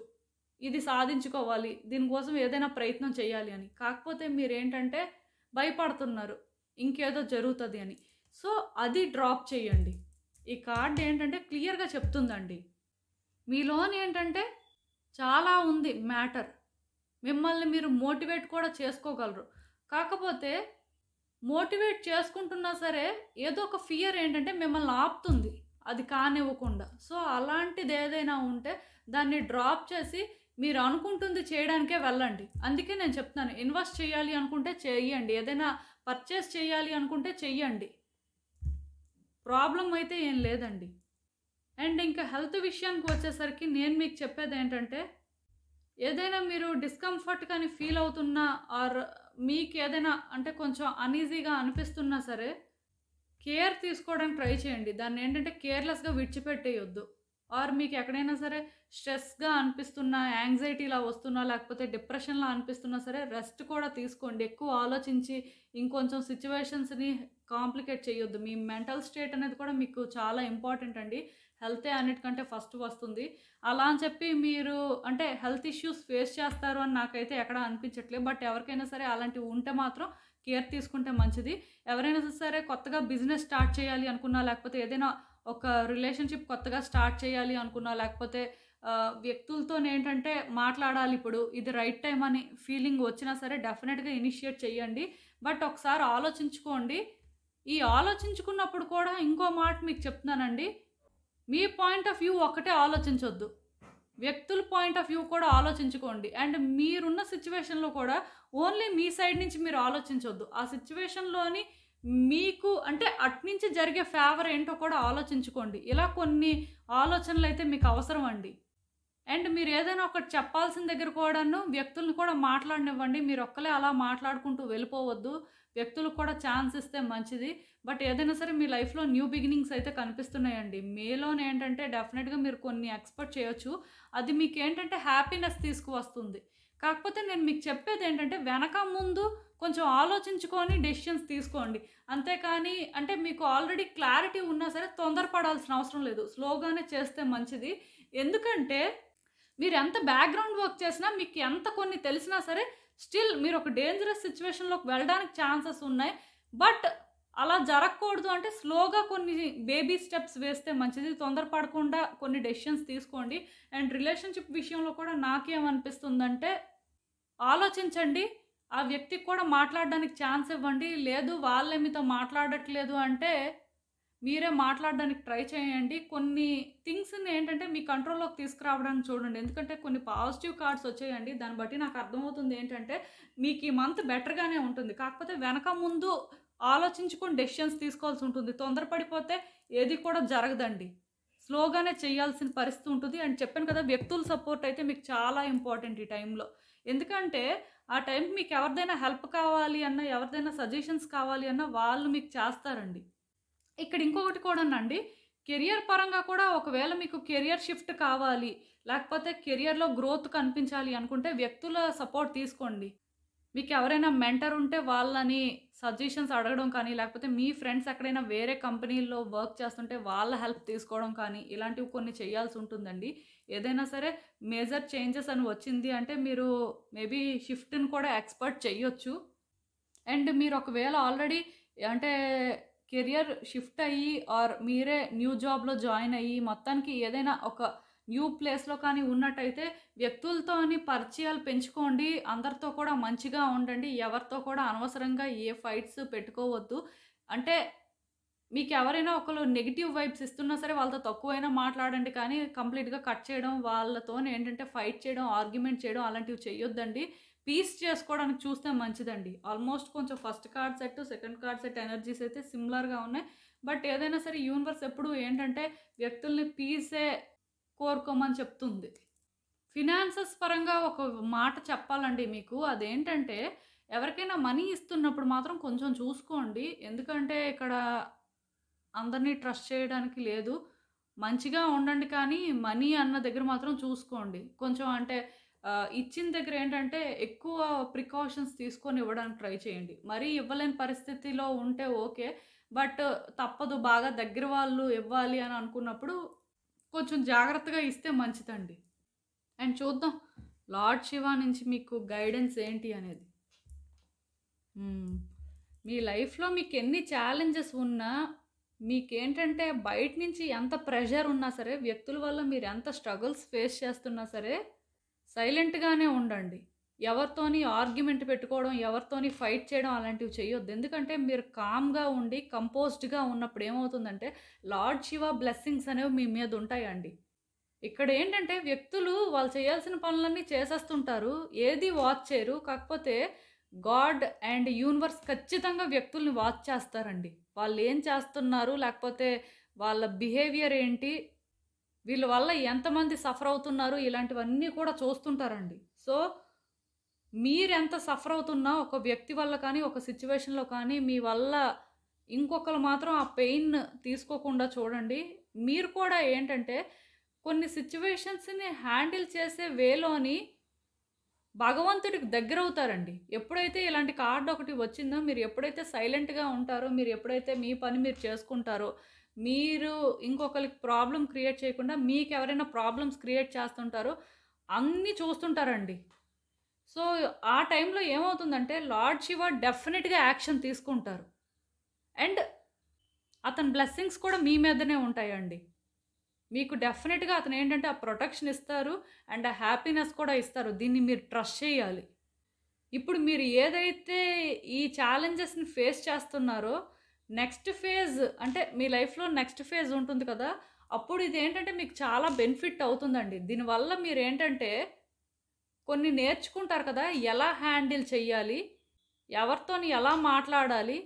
ఇది సాధించుకోవాలి, దీనికోసం ఏదైనా ప్రయత్నం చేయాలి అని. కాకపోతే మీరేంటంటే భయపడుతున్నారు, ఇంకేదో జరుగుతది అని. సో, అది డ్రాప్ చేయండి. ఈ కార్డ్ ఏంటంటే క్లియర్‌గా చెప్తుందండి. మీలోనేంటంటే చాలా ఉంది మ్యాటర్. మిమ్మల్ని మీరు మోటివేట్ కూడా చేసుకోగలరు. కాకపోతే మోటివేట్ చేసుకుంటున్నా సరే ఏదో ఒక ఫియర్ ఏంటంటే మిమ్మల్ని ఆపుతుంది. అది కానివ్వకుండా. సో, అలాంటిదేదైనా ఉంటే దాన్ని డ్రాప్ చేసి మీరు అనుకుంటుంది చేయడానికే వెళ్ళండి. అందుకే నేను చెప్తున్నాను, ఇన్వెస్ట్ చేయాలి అనుకుంటే చెయ్యండి. ఏదైనా పర్చేస్ చేయాలి అనుకుంటే చెయ్యండి. ప్రాబ్లమ్ అయితే ఏం లేదండి. అండ్ ఇంకా హెల్త్ విషయానికి వచ్చేసరికి నేను మీకు చెప్పేదేంటంటే, ఏదైనా మీరు డిస్కంఫర్ట్ కానీ ఫీల్ అవుతున్నా ఆర్ మీకేదైనా అంటే కొంచెం అన్‌ఈజీగా అనిపిస్తున్నా సరే, కేర్ తీసుకోవడానికి ట్రై చేయండి. దాన్నేంటంటే కేర్‌లెస్‌గా విడిచిపెట్టేయొద్దు. ఆర్ మీకు ఎక్కడైనా సరే స్ట్రెస్‌గా అనిపిస్తున్నా, యాంగ్జైటీలా వస్తున్నా, లేకపోతే డిప్రెషన్‌లా అనిపిస్తున్నా సరే రెస్ట్ కూడా తీసుకోండి. ఎక్కువ ఆలోచించి ఇంకొంచెం సిట్యుయేషన్స్‌ని కాంప్లికేట్ చేయొద్దు. మీ మెంటల్ స్టేట్ అనేది కూడా మీకు చాలా ఇంపార్టెంట్ అండి. హెల్తే అన్నిటికంటే ఫస్ట్ వస్తుంది. అలా అని చెప్పి మీరు అంటే హెల్త్ ఇష్యూస్ ఫేస్ చేస్తారు అని నాకైతే ఎక్కడా అనిపించట్లేదు. బట్ ఎవరికైనా సరే అలాంటివి ఉంటే మాత్రం కేర్ తీసుకుంటే మంచిది. ఎవరైనా సరే కొత్తగా బిజినెస్ స్టార్ట్ చేయాలి అనుకున్నా, లేకపోతే ఏదైనా ఒక రిలేషన్‌షిప్ కొత్తగా స్టార్ట్ చేయాలి అనుకున్నా, లేకపోతే వ్యక్తులతోనేంటంటే మాట్లాడాలి ఇప్పుడు, ఇది రైట్ టైమ్ అని ఫీలింగ్ వచ్చినా సరే డెఫినిట్‌గా ఇనిషియేట్ చేయండి. బట్ ఒకసారి ఆలోచించుకోండి. ఈ ఆలోచించుకున్నప్పుడు కూడా ఇంకో మాట మీకు చెప్తున్నానండి. మీ పాయింట్ ఆఫ్ వ్యూ ఒక్కటే ఆలోచించొద్దు. వ్యక్తుల పాయింట్ ఆఫ్ వ్యూ కూడా ఆలోచించుకోండి. అండ్ మీరున్న సిట్యుయేషన్‌లో కూడా ఓన్లీ మీ సైడ్ నుంచి మీరు ఆలోచించొద్దు. ఆ సిట్యుయేషన్‌లోని మీకు అంటే అట్నుంచి జరిగే ఫేవర్ ఏంటో కూడా ఆలోచించుకోండి. ఇలా కొన్ని ఆలోచనలైతే మీకు అవసరం అండి. అండ్ మీరు ఏదైనా ఒకటి చెప్పాల్సిన దగ్గర కూడాను వ్యక్తులను కూడా మాట్లాడనివ్వండి. మీరొక్కలే అలా మాట్లాడుకుంటూ వెళ్ళిపోవద్దు. వ్యక్తులకు కూడా ఛాన్స్ ఇస్తే మంచిది. బట్ ఏదైనా సరే మీ లైఫ్‌లో న్యూ బిగినింగ్స్ అయితే కనిపిస్తున్నాయండి. మీలోనేంటంటే డెఫినిట్‌గా మీరు కొన్ని ఎక్స్‌పెక్ట్ చేయొచ్చు. అది మీకేంటంటే హ్యాపీనెస్ తీసుకువస్తుంది. కాకపోతే నేను మీకు చెప్పేదేంటంటే వెనక ముందు కొంచెం ఆలోచించుకొని డెసిషన్స్ తీసుకోండి. అంతేకానీ అంటే మీకు ఆల్రెడీ క్లారిటీ ఉన్నా సరే తొందరపడాల్సిన అవసరం లేదు. స్లోగానే చేస్తే మంచిది. ఎందుకంటే మీరెంత బ్యాక్‌గ్రౌండ్ వర్క్ చేసినా, మీకు ఎంత కొన్ని తెలిసినా సరే స్టిల్ మీరు ఒక డేంజరస్ సిట్యుయేషన్‌లోకి వెళ్ళడానికి ఛాన్సెస్ ఉన్నాయి. బట్ అలా జరగకూడదు అంటే స్లోగా కొన్ని బేబీ స్టెప్స్ వేస్తే మంచిది. తొందరపడకుండా కొన్ని డెసిషన్స్ తీసుకోండి. అండ్ రిలేషన్‌షిప్ విషయంలో కూడా నాకేమనిపిస్తుందంటే ఆలోచించండి. ఆ వ్యక్తికి కూడా మాట్లాడడానికి ఛాన్స్ ఇవ్వండి. లేదు వాళ్ళే మీతో మాట్లాడట్లేదు అంటే మీరే మాట్లాడడానికి ట్రై చేయండి. కొన్ని థింగ్స్‌ని ఏంటంటే మీ కంట్రోల్‌లోకి తీసుకురావడానికి చూడండి. ఎందుకంటే కొన్ని పాజిటివ్ కార్డ్స్ వచ్చాయండి. దాన్ని బట్టి నాకు అర్థమవుతుంది ఏంటంటే మీకు ఈ మంత్ బెటర్‌గానే ఉంటుంది. కాకపోతే వెనక ముందు ఆలోచించుకొని డెసిషన్స్ తీసుకోవాల్సి ఉంటుంది. తొందరపడిపోతే ఏది కూడా జరగదండి. స్లోగానే చేయాల్సిన పరిస్థితి ఉంటుంది. అండ్ చెప్పాను కదా, వ్యక్తుల సపోర్ట్ అయితే మీకు చాలా ఇంపార్టెంట్ ఈ టైంలో. ఎందుకంటే ఆ టైంకి మీకు ఎవరిదైనా హెల్ప్ కావాలి అన్నా, ఎవరిదైనా సజెషన్స్ కావాలి అన్నా వాళ్ళు మీకు చేస్తారండి. ఇక్కడ ఇంకొకటి కూడానండి, కెరియర్ పరంగా కూడా ఒకవేళ మీకు కెరియర్ షిఫ్ట్ కావాలి, లేకపోతే కెరియర్‌లో గ్రోత్ కనిపించాలి అనుకుంటే వ్యక్తుల సపోర్ట్ తీసుకోండి. మీకు ఎవరైనా మెంటర్ ఉంటే వాళ్ళని సజెషన్స్ అడగడం కానీ, లేకపోతే మీ ఫ్రెండ్స్ ఎక్కడైనా వేరే కంపెనీల్లో వర్క్ చేస్తుంటే వాళ్ళ హెల్ప్ తీసుకోవడం కానీ, ఇలాంటివి కొన్ని చేయాల్సి ఉంటుందండి. ఏదైనా సరే మేజర్ చేంజెస్ అని వచ్చింది అంటే మీరు మేబీ షిఫ్ట్‌ని కూడా ఎక్స్‌పెక్ట్ చేయొచ్చు. అండ్ మీరు ఒకవేళ ఆల్రెడీ అంటే కెరియర్ షిఫ్ట్ అయ్యి ఆర్ మీరే న్యూ జాబ్‌లో జాయిన్ అయ్యి మొత్తానికి ఏదైనా ఒక న్యూ ప్లేస్‌లో కానీ ఉన్నట్టయితే వ్యక్తులతోని పరిచయాలు పెంచుకోండి. అందరితో కూడా మంచిగా ఉండండి. ఎవరితో కూడా అనవసరంగా ఏ ఫైట్స్ పెట్టుకోవద్దు. అంటే మీకు ఎవరైనా ఒకళ్ళు నెగెటివ్ వైబ్స్ ఇస్తున్నా సరే వాళ్ళతో తక్కువైనా మాట్లాడండి, కానీ కంప్లీట్‌గా కట్ చేయడం, వాళ్ళతోని ఏంటంటే ఫైట్ చేయడం, ఆర్గ్యుమెంట్ చేయడం అలాంటివి చెయ్యొద్దండి. పీస్ చేసుకోవడానికి చూస్తే మంచిదండి. ఆల్మోస్ట్ కొంచెం first card set, second card set energies అయితే సిమిలర్‌గా ఉన్నాయి. బట్ ఏదైనా సరే యూనివర్స్ ఎప్పుడు ఏంటంటే వ్యక్తుల్ని పీసే కోరుకోమని చెప్తుంది. ఫినాన్సెస్ పరంగా ఒక మాట చెప్పాలండి మీకు. అదేంటంటే ఎవరికైనా మనీ ఇస్తున్నప్పుడు మాత్రం కొంచెం చూసుకోండి. ఎందుకంటే ఇక్కడ అందరిని ట్రస్ట్ చేయడానికి లేదు. మంచిగా ఉండండి, కానీ మనీ అన్న దగ్గర మాత్రం చూసుకోండి. కొంచెం అంటే ఇచ్చిన దగ్గర ఏంటంటే ఎక్కువ ప్రికాషన్స్ తీసుకొని ఇవ్వడానికి ట్రై చేయండి. మరీ ఇవ్వలేని పరిస్థితిలో ఉంటే ఓకే. బట్ తప్పదు, బాగా దగ్గర వాళ్ళు ఇవ్వాలి అని అనుకున్నప్పుడు కొంచెం జాగ్రత్తగా ఇస్తే మంచిదండి. అండ్ చూద్దాం లార్డ్ శివ నుంచి మీకు గైడెన్స్ ఏంటి అనేది. మీ లైఫ్‌లో మీకెన్ని ఛాలెంజెస్ ఉన్నా, మీకేంటంటే బయట నుంచి ఎంత ప్రెషర్ ఉన్నా సరే, వ్యక్తుల వల్ల మీరు ఎంత స్ట్రగుల్స్ ఫేస్ చేస్తున్నా సరే, సైలెంట్‌గానే ఉండండి. ఎవరితోని ఆర్గ్యుమెంట్ పెట్టుకోవడం, ఎవరితోని ఫైట్ చేయడం అలాంటివి చేయొద్దు. ఎందుకంటే మీరు కామ్‌గా ఉండి, కంపోజ్డ్‌గా ఉన్నప్పుడు ఏమవుతుందంటే, లార్డ్ శివ బ్లెస్సింగ్స్ అనేవి మీ మీద ఉంటాయండి. ఇక్కడ ఏంటంటే వ్యక్తులు వాళ్ళు చేయాల్సిన పనులన్నీ చేసేస్తుంటారు. ఏది వాచ్ చేయరు. కాకపోతే గాడ్ అండ్ యూనివర్స్ ఖచ్చితంగా వ్యక్తుల్ని వాచ్ చేస్తారండి. వాళ్ళు ఏం చేస్తున్నారు, లేకపోతే వాళ్ళ బిహేవియర్ ఏంటి, వీళ్ళ వల్ల ఎంతమంది సఫర్ అవుతున్నారు, ఇలాంటివన్నీ కూడా చూస్తుంటారండి. సో మీరెంత సఫర్ అవుతున్నా ఒక వ్యక్తి వల్ల కానీ, ఒక సిచ్యువేషన్‌లో కానీ మీ వల్ల ఇంకొకరు మాత్రం ఆ పెయిన్ తీసుకోకుండా చూడండి. మీరు కూడా ఏంటంటే కొన్ని సిచ్యువేషన్స్‌ని హ్యాండిల్ చేసే వేలోని భగవంతుడికి దగ్గరవుతారండి. ఎప్పుడైతే ఇలాంటి కార్డ్ ఒకటి వచ్చిందో, మీరు ఎప్పుడైతే సైలెంట్‌గా ఉంటారో, మీరు ఎప్పుడైతే మీ పని మీరు చేసుకుంటారో, మీరు ఇంకొకరికి ప్రాబ్లమ్ క్రియేట్ చేయకుండా మీకెవరైనా ప్రాబ్లమ్స్ క్రియేట్ చేస్తుంటారో అన్నీ చూస్తుంటారండి. సో ఆ టైంలో ఏమవుతుందంటే లార్డ్ శివ డెఫినిట్‌గా యాక్షన్ తీసుకుంటారు. అండ్ అతని బ్లెస్సింగ్స్ కూడా మీ మీదనే ఉంటాయండి. మీకు డెఫినెట్‌గా అతనేంటంటే ఆ ప్రొటెక్షన్ ఇస్తారు అండ్ ఆ హ్యాపీనెస్ కూడా ఇస్తారు. దీన్ని మీరు ట్రస్ట్ చేయాలి. ఇప్పుడు మీరు ఏదైతే ఈ ఛాలెంజెస్‌ని ఫేస్ చేస్తున్నారో, నెక్స్ట్ ఫేజ్ అంటే మీ లైఫ్‌లో నెక్స్ట్ ఫేజ్ ఉంటుంది కదా! అప్పుడు ఇదేంటంటే మీకు చాలా బెనిఫిట్ అవుతుందండి. దీనివల్ల మీరేంటంటే కొన్ని నేర్చుకుంటారు కదా! ఎలా హ్యాండిల్ చెయ్యాలి, ఎవరితోని ఎలా మాట్లాడాలి,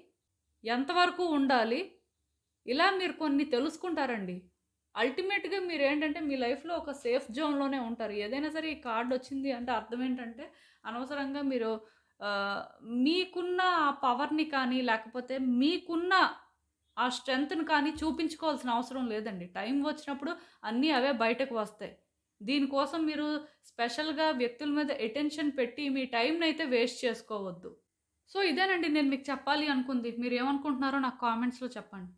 ఎంతవరకు ఉండాలి, ఇలా మీరు కొన్ని తెలుసుకుంటారండి. అల్టిమేట్‌గా మీరేంటంటే మీ లైఫ్‌లో ఒక సేఫ్ జోన్‌లోనే ఉంటారు. ఏదైనా సరే ఈ కార్డ్ వచ్చింది అంటే అర్థం ఏంటంటే అనవసరంగా మీరు ఆహ్, మీకున్న ఆ పవర్‌ని కానీ, లేకపోతే మీకున్న ఆ స్ట్రెంగ్త్‌ని కానీ చూపించుకోవాల్సిన అవసరం లేదండి. టైం వచ్చినప్పుడు అన్నీ అవే బయటకు వస్తాయి. దీనికోసం మీరు స్పెషల్‌గా వ్యక్తుల మీద అటెన్షన్ పెట్టి మీ టైంనైతే వేస్ట్ చేసుకోవద్దు. సో ఇదేనండి నేను మీకు చెప్పాలి అనుకుంది. మీరేమనుకుంటున్నారో నాకు కామెంట్స్‌లో చెప్పండి.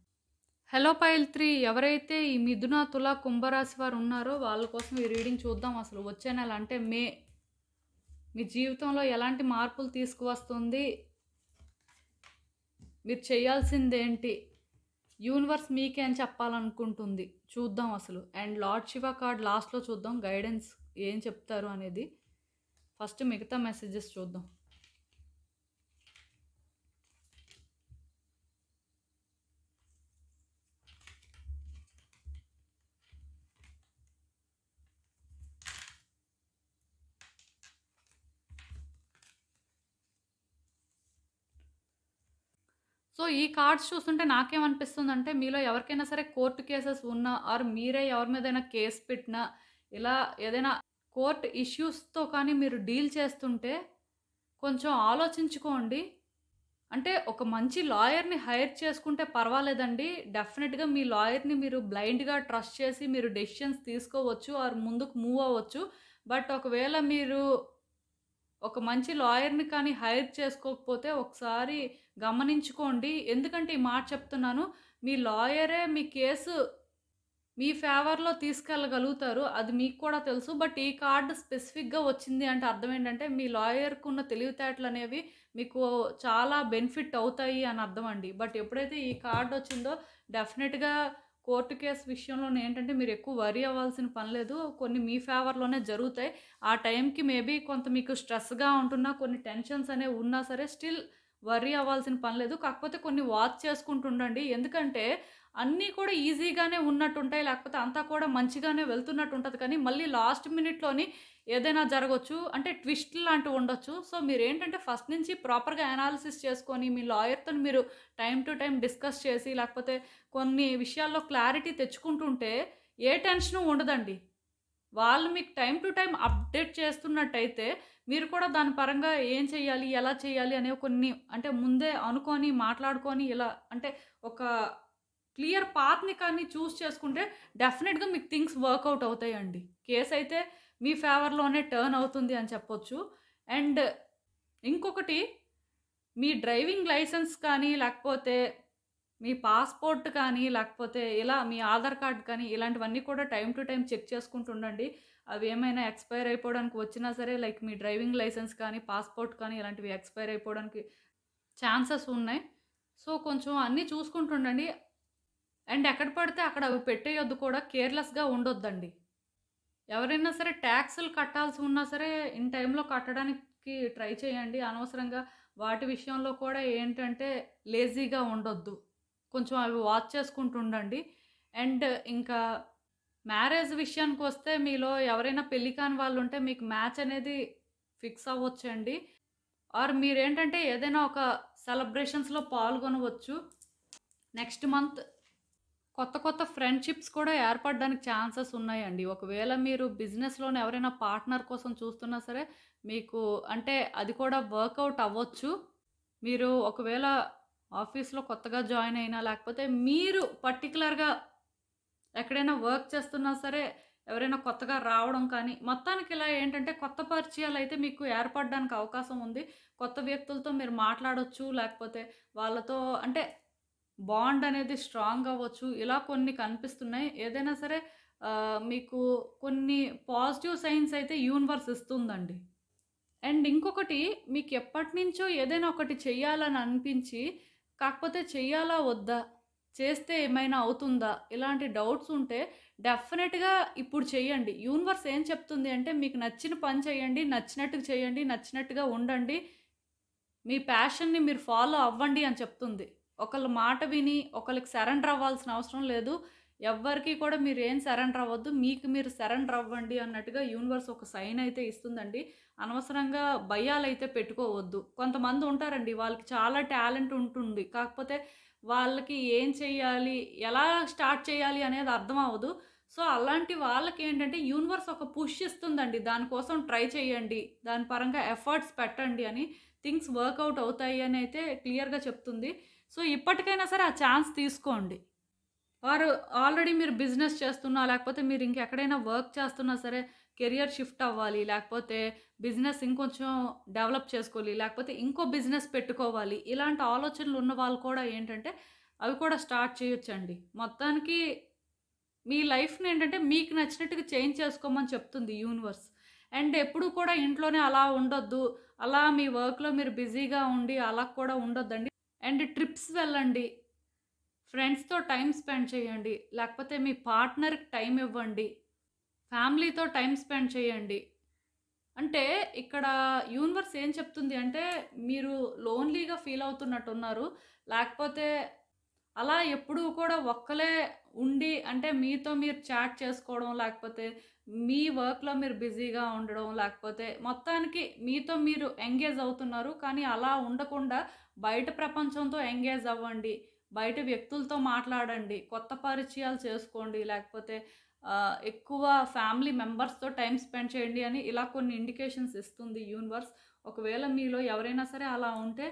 హలో పైల్ 3 ఎవరైతే ఈ మిథున, తుల, కుంభరాశి వారు ఉన్నారో వాళ్ళ కోసం ఈ రీడింగ్ చూద్దాం. అసలు వచ్చే నెల అంటే మే మీ జీవితంలో ఎలాంటి మార్పులు తీసుకువస్తుంది, మీరు చేయాల్సిందేంటి, యూనివర్స్ మీకేం చెప్పాలనుకుంటుంది చూద్దాం అసలు. అండ్ లార్డ్ శివ కార్డ్ లాస్ట్లో చూద్దాం గైడెన్స్ ఏం చెప్తారు అనేది. ఫస్ట్ మిగతా మెసేజెస్ చూద్దాం. సో ఈ కార్డ్స్ చూస్తుంటే నాకేమనిపిస్తుందంటే మీలో ఎవరికైనా సరే కోర్టు కేసెస్ ఉన్నా ఆర్ మీరే ఎవరి మీదైనా కేసు పెట్టినా, ఇలా ఏదైనా కోర్ట్ ఇష్యూస్తో కానీ మీరు డీల్ చేస్తుంటే కొంచెం ఆలోచించుకోండి. అంటే ఒక మంచి లాయర్‌ని హైర్ చేసుకుంటే పర్వాలేదండి. డెఫినిట్‌గా మీ లాయర్‌ని మీరు బ్లైండ్‌గా ట్రస్ట్ చేసి మీరు డెసిషన్స్ తీసుకోవచ్చు ఆర్ ముందుకు మూవ్ అవ్వచ్చు. బట్ ఒకవేళ మీరు ఒక మంచి లాయర్‌ని కానీ హైర్ చేసుకోకపోతే ఒకసారి గమనించుకోండి. ఎందుకంటే ఈ మాట చెప్తున్నాను. మీ లాయరే మీ కేసు మీ ఫేవర్‌లో తీసుకెళ్ళగలుగుతారు. అది మీకు కూడా తెలుసు. బట్ ఈ కార్డ్ స్పెసిఫిక్‌గా వచ్చింది అంటే అర్థం ఏంటంటే మీ లాయర్‌కున్న తెలివితేటలనేవి మీకు చాలా బెనిఫిట్ అవుతాయి అని అర్థం అండి. బట్ ఎప్పుడైతే ఈ కార్డ్ వచ్చిందో డెఫినిట్‌గా కోర్టు కేస్ విషయంలోనే ఏంటంటే మీరు ఎక్కువ వర్రీ అవ్వాల్సిన పని లేదు. కొన్ని మీ ఫేవర్‌లోనే జరుగుతాయి. ఆ టైంకి మేబీ కొంత మీకు స్ట్రెస్‌గా ఉంటున్నా, కొన్ని టెన్షన్స్ అనేవి ఉన్నా సరే స్టిల్ వర్రీ అవ్వాల్సిన పని లేదు. కాకపోతే కొన్ని వాచ్ చేసుకుంటూ ఉండండి. ఎందుకంటే అన్నీ కూడా ఈజీగానే ఉన్నట్టుంటాయి. లేకపోతే అంతా కూడా మంచిగానే వెళ్తున్నట్టు ఉంటది. కానీ మళ్ళీ లాస్ట్ మినిట్‌లోని ఏదైనా జరగొచ్చు. అంటే ట్విస్టులు లాంటివి ఉండొచ్చు. సో, మీరేంటంటే ఫస్ట్ నుంచి ప్రాపర్‌గా అనాలిసిస్ చేసుకొని మీ లాయర్‌తోని మీరు టైమ్ టు టైమ్ డిస్కస్ చేసి లేకపోతే కొన్ని విషయాల్లో క్లారిటీ తెచ్చుకుంటుంటే ఏ టెన్షను ఉండదండి. వాళ్ళు మీకు టైమ్ టు టైమ్ అప్డేట్ చేస్తున్నట్టయితే, మీరు కూడా దాని పరంగా ఏం చేయాలి, ఎలా చేయాలి అనేవి కొన్ని అంటే ముందే అనుకోని, మాట్లాడుకొని ఇలా అంటే ఒక క్లియర్ పాత్‌ని కానీ చూజ్ చేసుకుంటే డెఫినిట్‌గా మీకు థింగ్స్ వర్కౌట్ అవుతాయండి. కేసయితే మీ ఫేవర్‌లోనే టర్న్ అవుతుంది అని చెప్పొచ్చు. అండ్ ఇంకొకటి మీ డ్రైవింగ్ లైసెన్స్ కానీ, లేకపోతే మీ పాస్‌పోర్ట్ కానీ, లేకపోతే ఇలా మీ ఆధార్ కార్డ్ కానీ, ఇలాంటివన్నీ కూడా టైమ్ టు టైమ్ చెక్ చేసుకుంటూ ఉండండి. అవి ఏమైనా ఎక్స్‌పైర్ అయిపోవడానికి వచ్చినా సరే, లైక్ మీ డ్రైవింగ్ లైసెన్స్ కానీ, పాస్‌పోర్ట్ కానీ ఇలాంటివి ఎక్స్‌పైర్ అయిపోవడానికి ఛాన్సెస్ ఉన్నాయి. సో, కొంచెం అన్నీ చూసుకుంటూ ఉండండి. అండ్ ఎక్కడ పడితే అక్కడ అవి పెట్టేయొద్దు కూడా. కేర్‌లెస్‌గా ఉండొద్దండి. ఎవరైనా సరే ట్యాక్సులు కట్టాల్సి ఉన్నా సరే ఇన్ టైమ్‌లో కట్టడానికి ట్రై చేయండి. అనవసరంగా వాటి విషయంలో కూడా ఏంటంటే లేజీగా ఉండొద్దు. కొంచెం అవి వాచ్ చేసుకుంటూ ఉండండి. అండ్ ఇంకా మ్యారేజ్ విషయానికొస్తే మీలో ఎవరైనా పెళ్లి కాని వాళ్ళుంటే మీకు మ్యాచ్ అనేది ఫిక్స్ అవ్వొచ్చండి. ఆర్ మీరేంటంటే ఏదైనా ఒక సెలబ్రేషన్స్‌లో పాల్గొనవచ్చు. నెక్స్ట్ మంత్ కొత్త కొత్త ఫ్రెండ్‌షిప్స్ కూడా ఏర్పడడానికి ఛాన్సెస్ ఉన్నాయండి. ఒకవేళ మీరు బిజినెస్‌లోనే ఎవరైనా పార్ట్నర్ కోసం చూస్తున్నా సరే, మీకు అంటే అది కూడా వర్కౌట్ అవ్వచ్చు. మీరు ఒకవేళ ఆఫీస్‌లో కొత్తగా జాయిన్ అయినా, లేకపోతే మీరు పర్టిక్యులర్‌గా ఎక్కడైనా వర్క్ చేస్తున్నా సరే, ఎవరైనా కొత్తగా రావడం కానీ, మొత్తానికి ఇలా ఏంటంటే కొత్త పరిచయాలైతే మీకు ఏర్పడడానికి అవకాశం ఉంది. కొత్త వ్యక్తులతో మీరు మాట్లాడొచ్చు. లేకపోతే వాళ్ళతో అంటే బాండ్ అనేది స్ట్రాంగ్ అవ్వచ్చు. ఇలా కొన్ని కనిపిస్తున్నాయి. ఏదైనా సరే మీకు కొన్ని పాజిటివ్ సైన్స్ అయితే యూనివర్స్ ఇస్తుందండి. అండ్ ఇంకొకటి మీకు ఎప్పటినుంచో ఏదైనా ఒకటి చెయ్యాలని అనిపించి, కాకపోతే చెయ్యాలా? వద్దా? చేస్తే ఏమైనా అవుతుందా? ఇలాంటి డౌట్స్ ఉంటే డెఫినెట్‌గా ఇప్పుడు చెయ్యండి. యూనివర్స్ ఏం చెప్తుంది అంటే మీకు నచ్చిన పని చేయండి, నచ్చినట్టుగా చేయండి, నచ్చినట్టుగా ఉండండి. మీ ప్యాషన్‌ని మీరు ఫాలో అవ్వండి అని చెప్తుంది. ఒకళ్ళ మాట విని ఒకళ్ళకి సరెండర్ అవ్వాల్సిన అవసరం లేదు. ఎవ్వరికీ కూడా మీరేం సరెండర్ అవ్వద్దు. మీకు మీరు సరెండర్ అవ్వండి అన్నట్టుగా యూనివర్స్ ఒక సైన్ అయితే ఇస్తుందండి. అనవసరంగా భయాలైతే పెట్టుకోవద్దు. కొంతమంది ఉంటారండి వాళ్ళకి చాలా టాలెంట్ ఉంటుంది. కాకపోతే వాళ్ళకి ఏం చెయ్యాలి? ఎలా స్టార్ట్ చేయాలి? అనేది అర్థం అవ్వదు. సో, అలాంటి వాళ్ళకేంటంటే యూనివర్స్ ఒక పుష్ ఇస్తుందండి. దానికోసం ట్రై చేయండి. దాని పరంగా ఎఫర్ట్స్ పెట్టండి అని థింగ్స్ వర్కౌట్ అవుతాయి అని అయితే క్లియర్‌గా చెప్తుంది. సో, ఇప్పటికైనా సరే ఆ ఛాన్స్ తీసుకోండి. ఆర్ ఆల్రెడీ మీరు బిజినెస్ చేస్తున్నా, లేకపోతే మీరు ఇంకెక్కడైనా వర్క్ చేస్తున్నా సరే, కెరియర్ షిఫ్ట్ అవ్వాలి, లేకపోతే బిజినెస్ ఇంకొంచెం డెవలప్ చేసుకోవాలి, లేకపోతే ఇంకో బిజినెస్ పెట్టుకోవాలి. ఇలాంటి ఆలోచనలు ఉన్న వాళ్ళు కూడా ఏంటంటే, అవి కూడా స్టార్ట్ చేయొచ్చండి. మొత్తానికి మీ లైఫ్‌ని ఏంటంటే మీకు నచ్చినట్టుగా చేంజ్ చేసుకోమని చెప్తుంది యూనివర్స్. అండ్ ఎప్పుడూ కూడా ఇంట్లోనే అలా ఉండొద్దు. అలా మీ వర్క్‌లో మీరు బిజీగా ఉండి అలా కూడా ఉండొద్దండి. అండ్ ట్రిప్స్ వెళ్ళండి. ఫ్రెండ్స్‌తో టైమ్ స్పెండ్ చేయండి. లేకపోతే మీ పార్ట్నర్‌కి టైమ్ ఇవ్వండి. ఫ్యామిలీతో టైమ్ స్పెండ్ చేయండి. అంటే ఇక్కడ యూనివర్స్ ఏం చెప్తుంది అంటే, మీరు లోన్‌లీగా ఫీల్ అవుతున్నట్టున్నారు. లేకపోతే అలా ఎప్పుడూ కూడా ఒక్కలే ఉండి అంటే మీతో మీరు చాట్ చేసుకోవడం, లేకపోతే మీ వర్క్‌లో మీరు బిజీగా ఉండడం, లేకపోతే మొత్తానికి మీతో మీరు ఎంగేజ్ అవుతున్నారు. కానీ అలా ఉండకుండా బయట ప్రపంచంతో ఎంగేజ్ అవ్వండి. బయట వ్యక్తులతో మాట్లాడండి. కొత్త పరిచయాలు చేసుకోండి. లేకపోతే ఎక్కువ ఫ్యామిలీ మెంబర్స్‌తో టైమ్ స్పెండ్ చేయండి అని ఇలా కొన్ని ఇండికేషన్స్ ఇస్తుంది యూనివర్స్. ఒకవేళ మీలో ఎవరైనా సరే అలా ఉంటే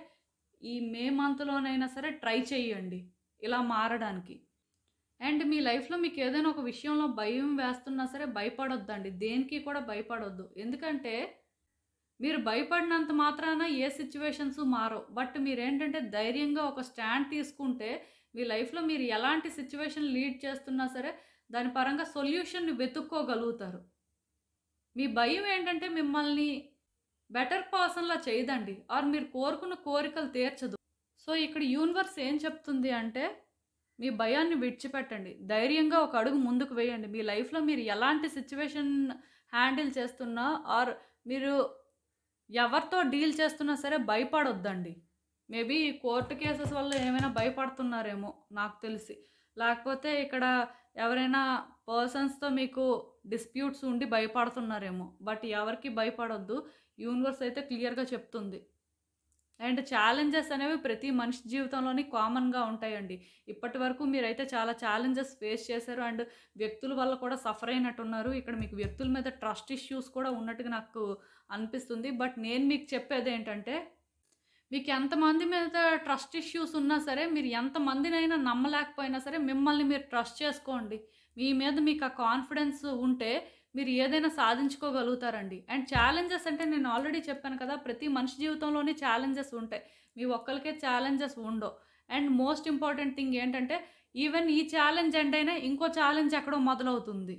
ఈ మే మంత్‌లోనైనా సరే ట్రై చేయండి ఇలా మారడానికి. అండ్ మీ లైఫ్‌లో మీకు ఏదైనా ఒక విషయంలో భయం వేస్తున్నా సరే భయపడొద్దండి. దేనికి కూడా భయపడొద్దు. ఎందుకంటే మీరు భయపడినంత మాత్రాన ఏ సిట్యుయేషన్స్ మారవు. బట్ మీరేంటంటే ధైర్యంగా ఒక స్టాండ్ తీసుకుంటే మీ లైఫ్‌లో మీరు ఎలాంటి సిట్యుయేషన్ లీడ్ చేస్తున్నా సరే దాని పరంగా సొల్యూషన్‌ని వెతుక్కోగలుగుతారు. మీ భయం ఏంటంటే మిమ్మల్ని బెటర్ పర్సన్‌లా చేయదండి. ఆర్ మీరు కోరుకున్న కోరికలు తీర్చదు. సో, ఇక్కడ యూనివర్స్ ఏం చెప్తుంది అంటే మీ భయాన్ని విడిచిపెట్టండి. ధైర్యంగా ఒక అడుగు ముందుకు వేయండి. మీ లైఫ్‌లో మీరు ఎలాంటి సిట్యుయేషన్ హ్యాండిల్ చేస్తున్నా ఆర్ మీరు ఎవరితో డీల్ చేస్తున్నా సరే భయపడొద్దండి. మేబీ ఈ కోర్టు కేసెస్ వల్ల ఏమైనా భయపడుతున్నారేమో నాకు తెలిసి. లేకపోతే ఇక్కడ ఎవరైనా పర్సన్స్‌తో మీకు డిస్ప్యూట్స్ ఉండి భయపడుతున్నారేమో. బట్ ఎవరికీ భయపడొద్దు. యూనివర్స్ అయితే క్లియర్‌గా చెప్తుంది. అండ్ ఛాలెంజెస్ అనేవి ప్రతి మనిషి జీవితంలోని కామన్‌గా ఉంటాయండి. ఇప్పటి వరకు మీరైతే చాలా ఛాలెంజెస్ ఫేస్ చేశారు. అండ్ వ్యక్తుల వల్ల కూడా సఫర్ అయినట్టున్నారు. ఇక్కడ మీకు వ్యక్తుల మీద ట్రస్ట్ ఇష్యూస్ కూడా ఉన్నట్టుగా నాకు అనిపిస్తుంది. బట్ నేను మీకు చెప్పేదేంటంటే, మీకు ఎంతమంది మీద ట్రస్ట్ ఇష్యూస్ ఉన్నా సరే, మీరు ఎంతమందినైనా నమ్మలేకపోయినా సరే, మిమ్మల్ని మీరు ట్రస్ట్ చేసుకోండి. మీ మీద మీకు ఆ కాన్ఫిడెన్స్ ఉంటే మీరు ఏదైనా సాధించుకోగలుగుతారండి. అండ్ ఛాలెంజెస్ అంటే నేను ఆల్రెడీ చెప్పాను కదా, ప్రతి మనిషి జీవితంలోని ఛాలెంజెస్ ఉంటాయి. మీ ఒక్కళ్ళకే ఛాలెంజెస్ ఉండవు. అండ్ మోస్ట్ ఇంపార్టెంట్ థింగ్ ఏంటంటే, ఈవెన్ ఈ ఛాలెంజ్ ఎండ్ అయినా ఇంకో ఛాలెంజ్ ఎక్కడో మొదలవుతుంది.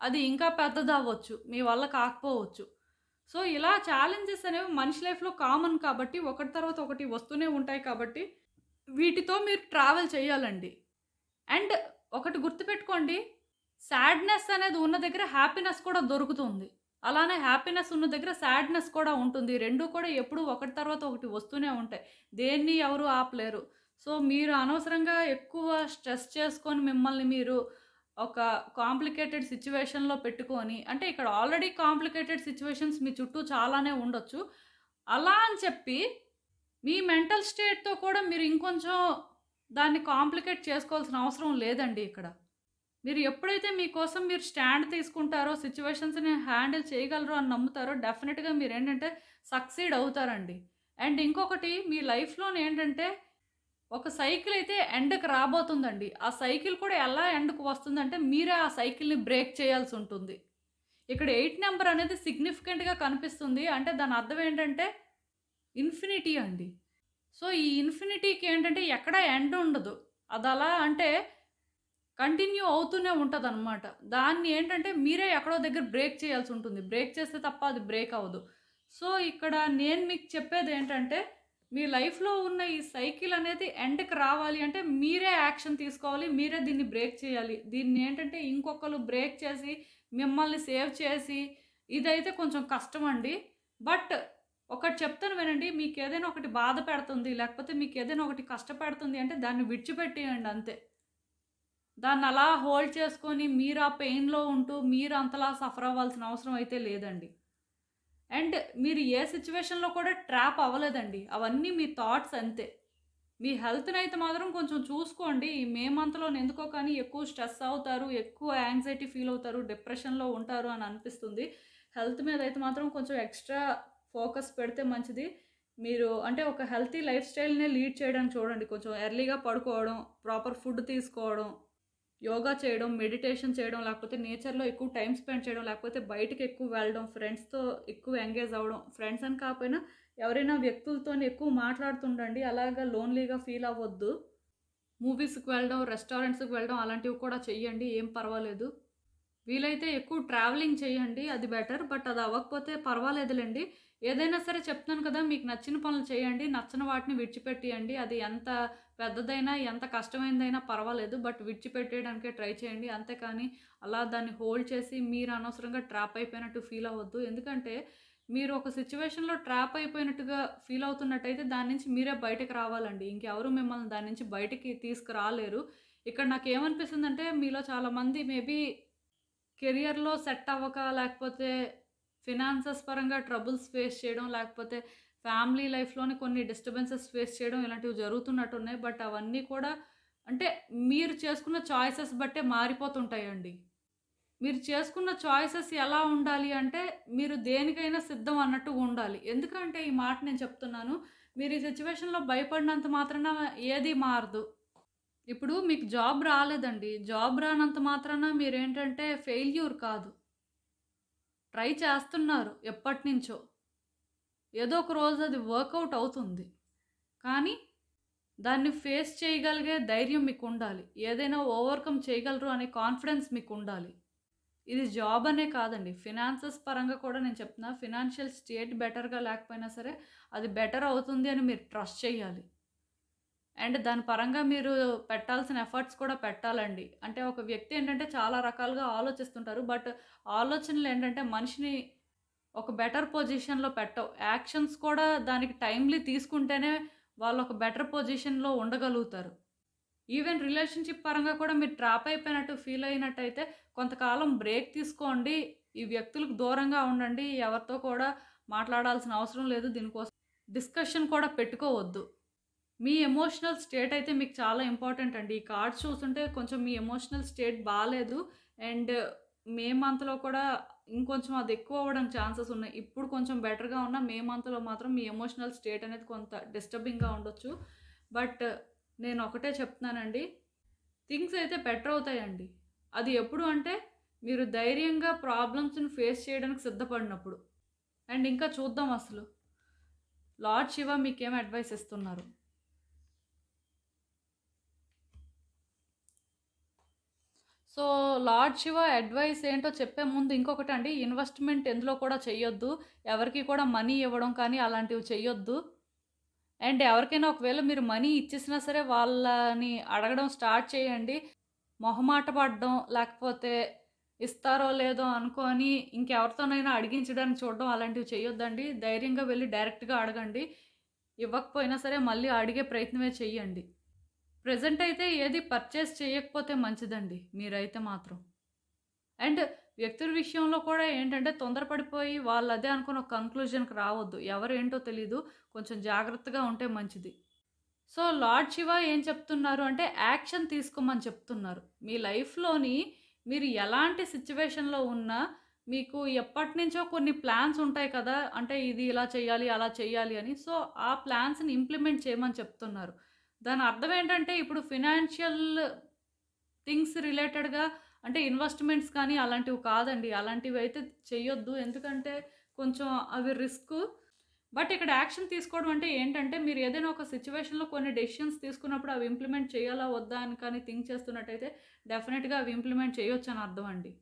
అది ఇంకా పెద్దదవ్వచ్చు. మీ వల్ల కాకపోవచ్చు. సో, ఇలా ఛాలెంజెస్ అనేవి మనిషి లైఫ్‌లో కామన్ కాబట్టి, ఒకటి తర్వాత ఒకటి వస్తూనే ఉంటాయి కాబట్టి, వీటితో మీరు ట్రావెల్ చేయాలండి. అండ్ ఒకటి గుర్తుపెట్టుకోండి, సాడ్‌నెస్ అనేది ఉన్న దగ్గర హ్యాపీనెస్ కూడా దొరుకుతుంది. అలానే హ్యాపీనెస్ ఉన్న దగ్గర సాడ్‌నెస్ కూడా ఉంటుంది. 2 కూడా ఎప్పుడూ ఒకటి తర్వాత ఒకటి వస్తూనే ఉంటాయి. దేన్ని ఎవరు ఆపలేరు. సో, మీరు అనవసరంగా ఎక్కువ స్ట్రెస్ చేసుకొని మిమ్మల్ని మీరు ఒక కాంప్లికేటెడ్ సిట్యుయేషన్‌లో పెట్టుకొని, అంటే ఇక్కడ ఆల్రెడీ కాంప్లికేటెడ్ సిట్యుయేషన్స్ మీ చుట్టూ చాలానే ఉండొచ్చు. అలా అని చెప్పి మీ మెంటల్ స్టేట్‌తో కూడా మీరు ఇంకొంచెం దాన్ని కాంప్లికేట్ చేసుకోవాల్సిన అవసరం లేదండి ఇక్కడ. మీరు ఎప్పుడైతే మీకోసం మీరు స్టాండ్ తీసుకుంటారో, సిట్యుయేషన్స్‌ని హ్యాండిల్ చేయగలరు అని నమ్ముతారో, డెఫినెట్‌గా మీరేంటంటే సక్సీడ్ అవుతారండి. అండ్ ఇంకొకటి, మీ లైఫ్‌లోని ఏంటంటే ఒక సైకిల్ అయితే ఎండ్‌కి రాబోతుందండి. ఆ సైకిల్ కూడా ఎలా ఎండ్‌కి వస్తుందంటే, మీరే ఆ సైకిల్‌ని బ్రేక్ చేయాల్సి ఉంటుంది. ఇక్కడ 8 నంబర్ అనేది సిగ్నిఫికెంట్‌గా కనిపిస్తుంది. అంటే దాని అర్థం ఏంటంటే ఇన్ఫినిటీ అండి. సో, ఈ ఇన్ఫినిటీకి ఏంటంటే ఎక్కడ ఎండ్ ఉండదు. అదలా అంటే కంటిన్యూ అవుతూనే ఉంటదనమాట. దాన్ని ఏంటంటే మీరే ఎక్కడో దగ్గర బ్రేక్ చేయాల్సి ఉంటుంది. బ్రేక్ చేస్తే తప్ప అది బ్రేక్ అవ్వదు. సో, ఇక్కడ నేను మీకు చెప్పేదేంటంటే, మీ లైఫ్‌లో ఉన్న ఈ సైకిల్ అనేది ఎండ్‌కి రావాలి అంటే మీరే యాక్షన్ తీసుకోవాలి. మీరే దీన్ని బ్రేక్ చేయాలి. దీన్ని ఏంటంటే ఇంకొకళ్ళు బ్రేక్ చేసి, మిమ్మల్ని సేవ్ చేసి, ఇదైతే కొంచెం కష్టమండి. బట్ ఒకటి చెప్తాను వినండి. మీకేదైనా ఒకటి బాధ పెడుతుంది, లేకపోతే మీకేదైనా ఒకటి కష్టపెడుతుంది అంటే దాన్ని విడిచిపెట్టేయండి అంతే. దాన్ని అలా హోల్డ్ చేసుకొని మీరు ఆ పెయిన్‌లో ఉంటూ మీరు అంతలా సఫర్ అవ్వాల్సిన అవసరం అయితే లేదండి. అండ్ మీరు ఏ సిట్యుయేషన్‌లో కూడా ట్రాప్ అవ్వలేదండి. అవన్నీ మీ థాట్స్ అంతే. మీ హెల్త్‌నైతే మాత్రం కొంచెం చూసుకోండి. ఈ మే మంత్‌లోని ఎందుకో కానీ ఎక్కువ స్ట్రెస్ అవుతారు, ఎక్కువ యాంగ్జైటీ ఫీల్ అవుతారు, డిప్రెషన్‌లో ఉంటారు అని అనిపిస్తుంది. హెల్త్ మీద అయితే మాత్రం కొంచెం ఎక్స్ట్రా ఫోకస్ పెడితే మంచిది. మీరు అంటే ఒక హెల్తీ లైఫ్ స్టైల్‌నే లీడ్ చేయడానికి చూడండి. కొంచెం ఎర్లీగా పడుకోవడం, ప్రాపర్ ఫుడ్ తీసుకోవడం, యోగా చేయడం, మెడిటేషన్ చేయడం, లేకపోతే నేచర్‌లో ఎక్కువ టైమ్ స్పెండ్ చేయడం, లేకపోతే బయటికి ఎక్కువ వెళ్ళడం, ఫ్రెండ్స్‌తో ఎక్కువ ఎంగేజ్ అవ్వడం. ఫ్రెండ్స్ అని కాకపోయినా ఎవరైనా వ్యక్తులతోని ఎక్కువ మాట్లాడుతుండండి. అలాగా లోన్లీగా ఫీల్ అవ్వద్దు. మూవీస్‌కి వెళ్ళడం, రెస్టారెంట్స్‌కి వెళ్ళడం అలాంటివి కూడా చెయ్యండి. ఏం పర్వాలేదు. వీలైతే ఎక్కువ ట్రావెలింగ్ చేయండి. అది బెటర్. బట్ అది అవ్వకపోతే పర్వాలేదులెండి. ఏదైనా సరే చెప్తున్నాను కదా! మీకు నచ్చిన పనులు చేయండి. నచ్చని వాటిని విడిచిపెట్టేయండి. అది ఎంత పెద్దదైనా, ఎంత కష్టమైనదైనా పర్వాలేదు. బట్ విడిచిపెట్టేయడానికే ట్రై చేయండి. అంతేకానీ అలా దాన్ని హోల్డ్ చేసి మీరు అనవసరంగా ట్రాప్ అయిపోయినట్టు ఫీల్ అవ్వద్దు. ఎందుకంటే మీరు ఒక సిట్యుయేషన్‌లో ట్రాప్ అయిపోయినట్టుగా ఫీల్ అవుతున్నట్టయితే దాని నుంచి మీరే బయటకి రావాలండి. ఇంకెవరు మిమ్మల్ని దాని నుంచి బయటికి తీసుకురాలేరు. ఇక్కడ నాకేమనిపిస్తుందంటే మీలో చాలామంది మేబీ కెరియర్‌లో సెట్ అవ్వక, లేకపోతే ఫినాన్సెస్ పరంగా ట్రబుల్స్ ఫేస్ చేయడం, లేకపోతే ఫ్యామిలీ లైఫ్‌లోని కొన్ని డిస్టర్బెన్సెస్ ఫేస్ చేయడం ఇలాంటివి జరుగుతున్నట్టున్నాయి. బట్ అవన్నీ కూడా అంటే మీరు చేసుకున్న చాయిసెస్ బట్టే మారిపోతుంటాయండి. మీరు చేసుకున్న చాయిసెస్ ఎలా ఉండాలి అంటే, మీరు దేనికైనా సిద్ధం అన్నట్టు ఉండాలి. ఎందుకంటే ఈ మాట నేను చెప్తున్నాను. మీరు ఈ సిట్యుయేషన్‌లో భయపడినంత మాత్రాన ఏది మారదు. ఇప్పుడు మీకు జాబ్ రాలేదండి. జాబ్ రానంత మాత్రాన మీరేంటంటే ఫెయిల్యూర్ కాదు. ట్రై చేస్తున్నారు ఎప్పటినుంచో. ఏదో ఒక రోజు అది వర్కౌట్ అవుతుంది. కానీ దాన్ని ఫేస్ చేయగలిగే ధైర్యం మీకుండాలి. ఏదైనా ఓవర్‌కమ్ చేయగలరు అనే కాన్ఫిడెన్స్ మీకుండాలి. ఇది జాబ్ అనే కాదండి. ఫినాన్సెస్ పరంగా కూడా నేను చెప్తున్నా. ఫినాన్షియల్ స్టేట్ బెటర్‌గా లేకపోయినా సరే అది బెటర్ అవుతుంది అని మీరు ట్రస్ట్ చేయాలి. అండ్ దాని పరంగా మీరు పెట్టాల్సిన ఎఫర్ట్స్ కూడా పెట్టాలండి. అంటే ఒక వ్యక్తి ఏంటంటే చాలా రకాలుగా ఆలోచిస్తుంటారు. బట్ ఆలోచనలు ఏంటంటే మనిషిని ఒక బెటర్ పొజిషన్‌లో పెట్టవు. యాక్షన్స్ కూడా దానికి టైమ్‌లీ తీసుకుంటేనే వాళ్ళు ఒక బెటర్ పొజిషన్‌లో ఉండగలుగుతారు. ఈవెన్ రిలేషన్‌షిప్ పరంగా కూడా మీరు ట్రాప్ అయిపోయినట్టు ఫీల్ అయినట్టయితే కొంతకాలం బ్రేక్ తీసుకోండి. ఈ వ్యక్తులకు దూరంగా ఉండండి. ఎవరితో కూడా మాట్లాడాల్సిన అవసరం లేదు. దీనికోసం డిస్కషన్ కూడా పెట్టుకోవద్దు. మీ ఎమోషనల్ స్టేట్ అయితే మీకు చాలా ఇంపార్టెంట్ అండి. ఈ కార్డ్స్ చూస్తుంటే కొంచెం మీ ఎమోషనల్ స్టేట్ బాలేదు. అండ్ మే మంత్‌లో కూడా ఇంకొంచెం అది ఎక్కువ అవ్వడానికి ఛాన్సెస్ ఉన్నాయి. ఇప్పుడు కొంచెం బెటర్‌గా ఉన్న మే మంత్‌లో మాత్రం మీ ఎమోషనల్ స్టేట్ అనేది కొంత డిస్టర్బింగ్‌గా ఉండొచ్చు. బట్ నేను ఒకటే చెప్తున్నానండి. థింగ్స్ అయితే బెటర్ అవుతాయండి. అది ఎప్పుడు అంటే మీరు ధైర్యంగా ప్రాబ్లమ్స్‌ని ఫేస్ చేయడానికి సిద్ధపడినప్పుడు. అండ్ ఇంకా చూద్దాం అసలు లార్డ్ శివ మీకేం అడ్వైస్ ఇస్తున్నారు? సో, లార్డ్ శివ అడ్వైస్ ఏంటో చెప్పే ముందు ఇంకొకటండి, ఇన్వెస్ట్‌మెంట్ ఎందులో కూడా చెయ్యొద్దు. ఎవరికీ కూడా మనీ ఇవ్వడం కానీ అలాంటివి చెయ్యొద్దు. అండ్ ఎవరికైనా ఒకవేళ మీరు మనీ ఇచ్చేసినా సరే వాళ్ళని అడగడం స్టార్ట్ చేయండి. మొహమాట పడడం, లేకపోతే ఇస్తారో లేదో అనుకోని ఇంకెవరితోనైనా అడిగించడానికి చూడడం అలాంటివి చెయ్యొద్దండి. ధైర్యంగా వెళ్లి డైరెక్ట్‌గా అడగండి. ఇవ్వకపోయినా సరే మళ్ళీ అడిగే ప్రయత్నమే చెయ్యండి. ప్రెజెంట్ అయితే ఏది పర్చేస్ చేయకపోతే మంచిదండి మీరైతే మాత్రం. అండ్ వ్యక్తుల విషయంలో కూడా ఏంటంటే తొందరపడిపోయి వాళ్ళు అదే అనుకుని ఒక కన్క్లూజన్‌కి రావద్దు. ఎవరేంటో తెలీదు. కొంచెం జాగ్రత్తగా ఉంటే మంచిది. సో, లార్డ్ శివ ఏం చెప్తున్నారు అంటే యాక్షన్ తీసుకోమని చెప్తున్నారు. మీ లైఫ్‌లోని మీరు ఎలాంటి సిట్యుయేషన్‌లో ఉన్నా మీకు ఎప్పటినుంచో కొన్ని ప్లాన్స్ ఉంటాయి కదా! అంటే ఇది ఇలా చేయాలి, అలా చేయాలి అని. సో, ఆ ప్లాన్స్‌ని ఇంప్లిమెంట్ చేయమని చెప్తున్నారు. దాని అర్థం ఏంటంటే ఇప్పుడు ఫినాన్షియల్ థింగ్స్ రిలేటెడ్‌గా అంటే ఇన్వెస్ట్‌మెంట్స్ కానీ అలాంటివి కాదండి. అలాంటివైతే చెయ్యొద్దు. ఎందుకంటే కొంచెం అవి రిస్కు. బట్ ఇక్కడ యాక్షన్ తీసుకోవడం అంటే ఏంటంటే మీరు ఏదైనా ఒక సిట్యుయేషన్‌లో కొన్ని డెసిషన్స్ తీసుకున్నప్పుడు అవి ఇంప్లిమెంట్ చేయాలా? వద్దా? అని కానీ థింక్ చేస్తున్నట్టయితే డెఫినిట్‌గా అవి ఇంప్లిమెంట్ చేయొచ్చని అర్థం అండి.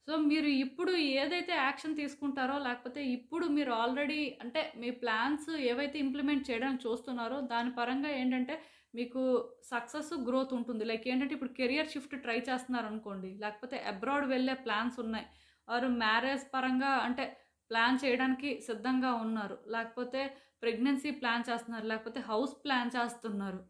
సో, మీరు ఇప్పుడు ఏదైతే యాక్షన్ తీసుకుంటారో, లేకపోతే ఇప్పుడు మీరు ఆల్రెడీ అంటే మీ ప్లాన్స్ ఏవైతే ఇంప్లిమెంట్ చేయడానికి చూస్తున్నారో, దాని పరంగా ఏంటంటే మీకు సక్సెస్, గ్రోత్ ఉంటుంది. లైక్ ఏంటంటే ఇప్పుడు కెరియర్ షిఫ్ట్ ట్రై చేస్తున్నారనుకోండి, లేకపోతే అబ్రాడ్ వెళ్ళే ప్లాన్స్ ఉన్నాయి. ఆర్ మ్యారేజ్ పరంగా అంటే ప్లాన్ చేయడానికి సిద్ధంగా ఉన్నారు. లేకపోతే ప్రెగ్నెన్సీ ప్లాన్ చేస్తున్నారు. లేకపోతే హౌస్ ప్లాన్ చేస్తున్నారు.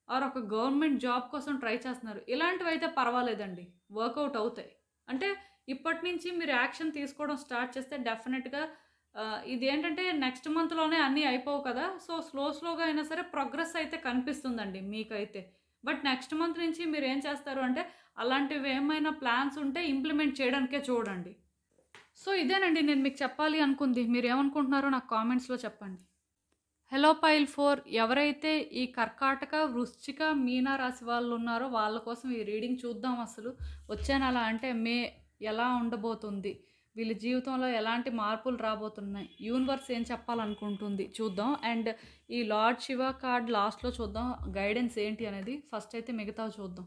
ఆర్ ఒక గవర్నమెంట్ జాబ్ కోసం ట్రై చేస్తున్నారు. ఇలాంటివైతే పర్వాలేదండి. వర్కౌట్ అవుతాయి. అంటే ఇప్పటి నుంచి మీరు యాక్షన్ తీసుకోవడం స్టార్ట్ చేస్తే డెఫినెట్‌గా ఇదేంటంటే నెక్స్ట్ మంత్‌లోనే అన్నీ అయిపోవు కదా! సో, స్లోగా అయినా సరే ప్రోగ్రెస్ అయితే కనిపిస్తుందండి మీకైతే. బట్ నెక్స్ట్ మంత్ నుంచి మీరేం చేస్తారు అంటే అలాంటివి ఏమైనా ప్లాన్స్ ఉంటే ఇంప్లిమెంట్ చేయడానికే చూడండి. సో, ఇదేనండి నేను మీకు చెప్పాలి అనుకుంది. మీరేమనుకుంటున్నారో నాకు కామెంట్స్‌లో చెప్పండి. హలో పైల్ 4 ఎవరైతే ఈ కర్కాటక, వృశ్చిక, మీన రాశి వాళ్ళు ఉన్నారో వాళ్ళ కోసం ఈ రీడింగ్ చూద్దాం అసలు. వచ్చే నెల అంటే మే ఎలా ఉండబోతుంది? వీళ్ళ జీవితంలో ఎలాంటి మార్పులు రాబోతున్నాయి? యూనివర్స్ ఏం చెప్పాలనుకుంటుంది చూద్దాం. అండ్ ఈ లార్డ్ శివ కార్డ్ లాస్ట్‌లో చూద్దాం. గైడెన్స్ ఏంటి అనేది. ఫస్ట్ అయితే మిగతావి చూద్దాం.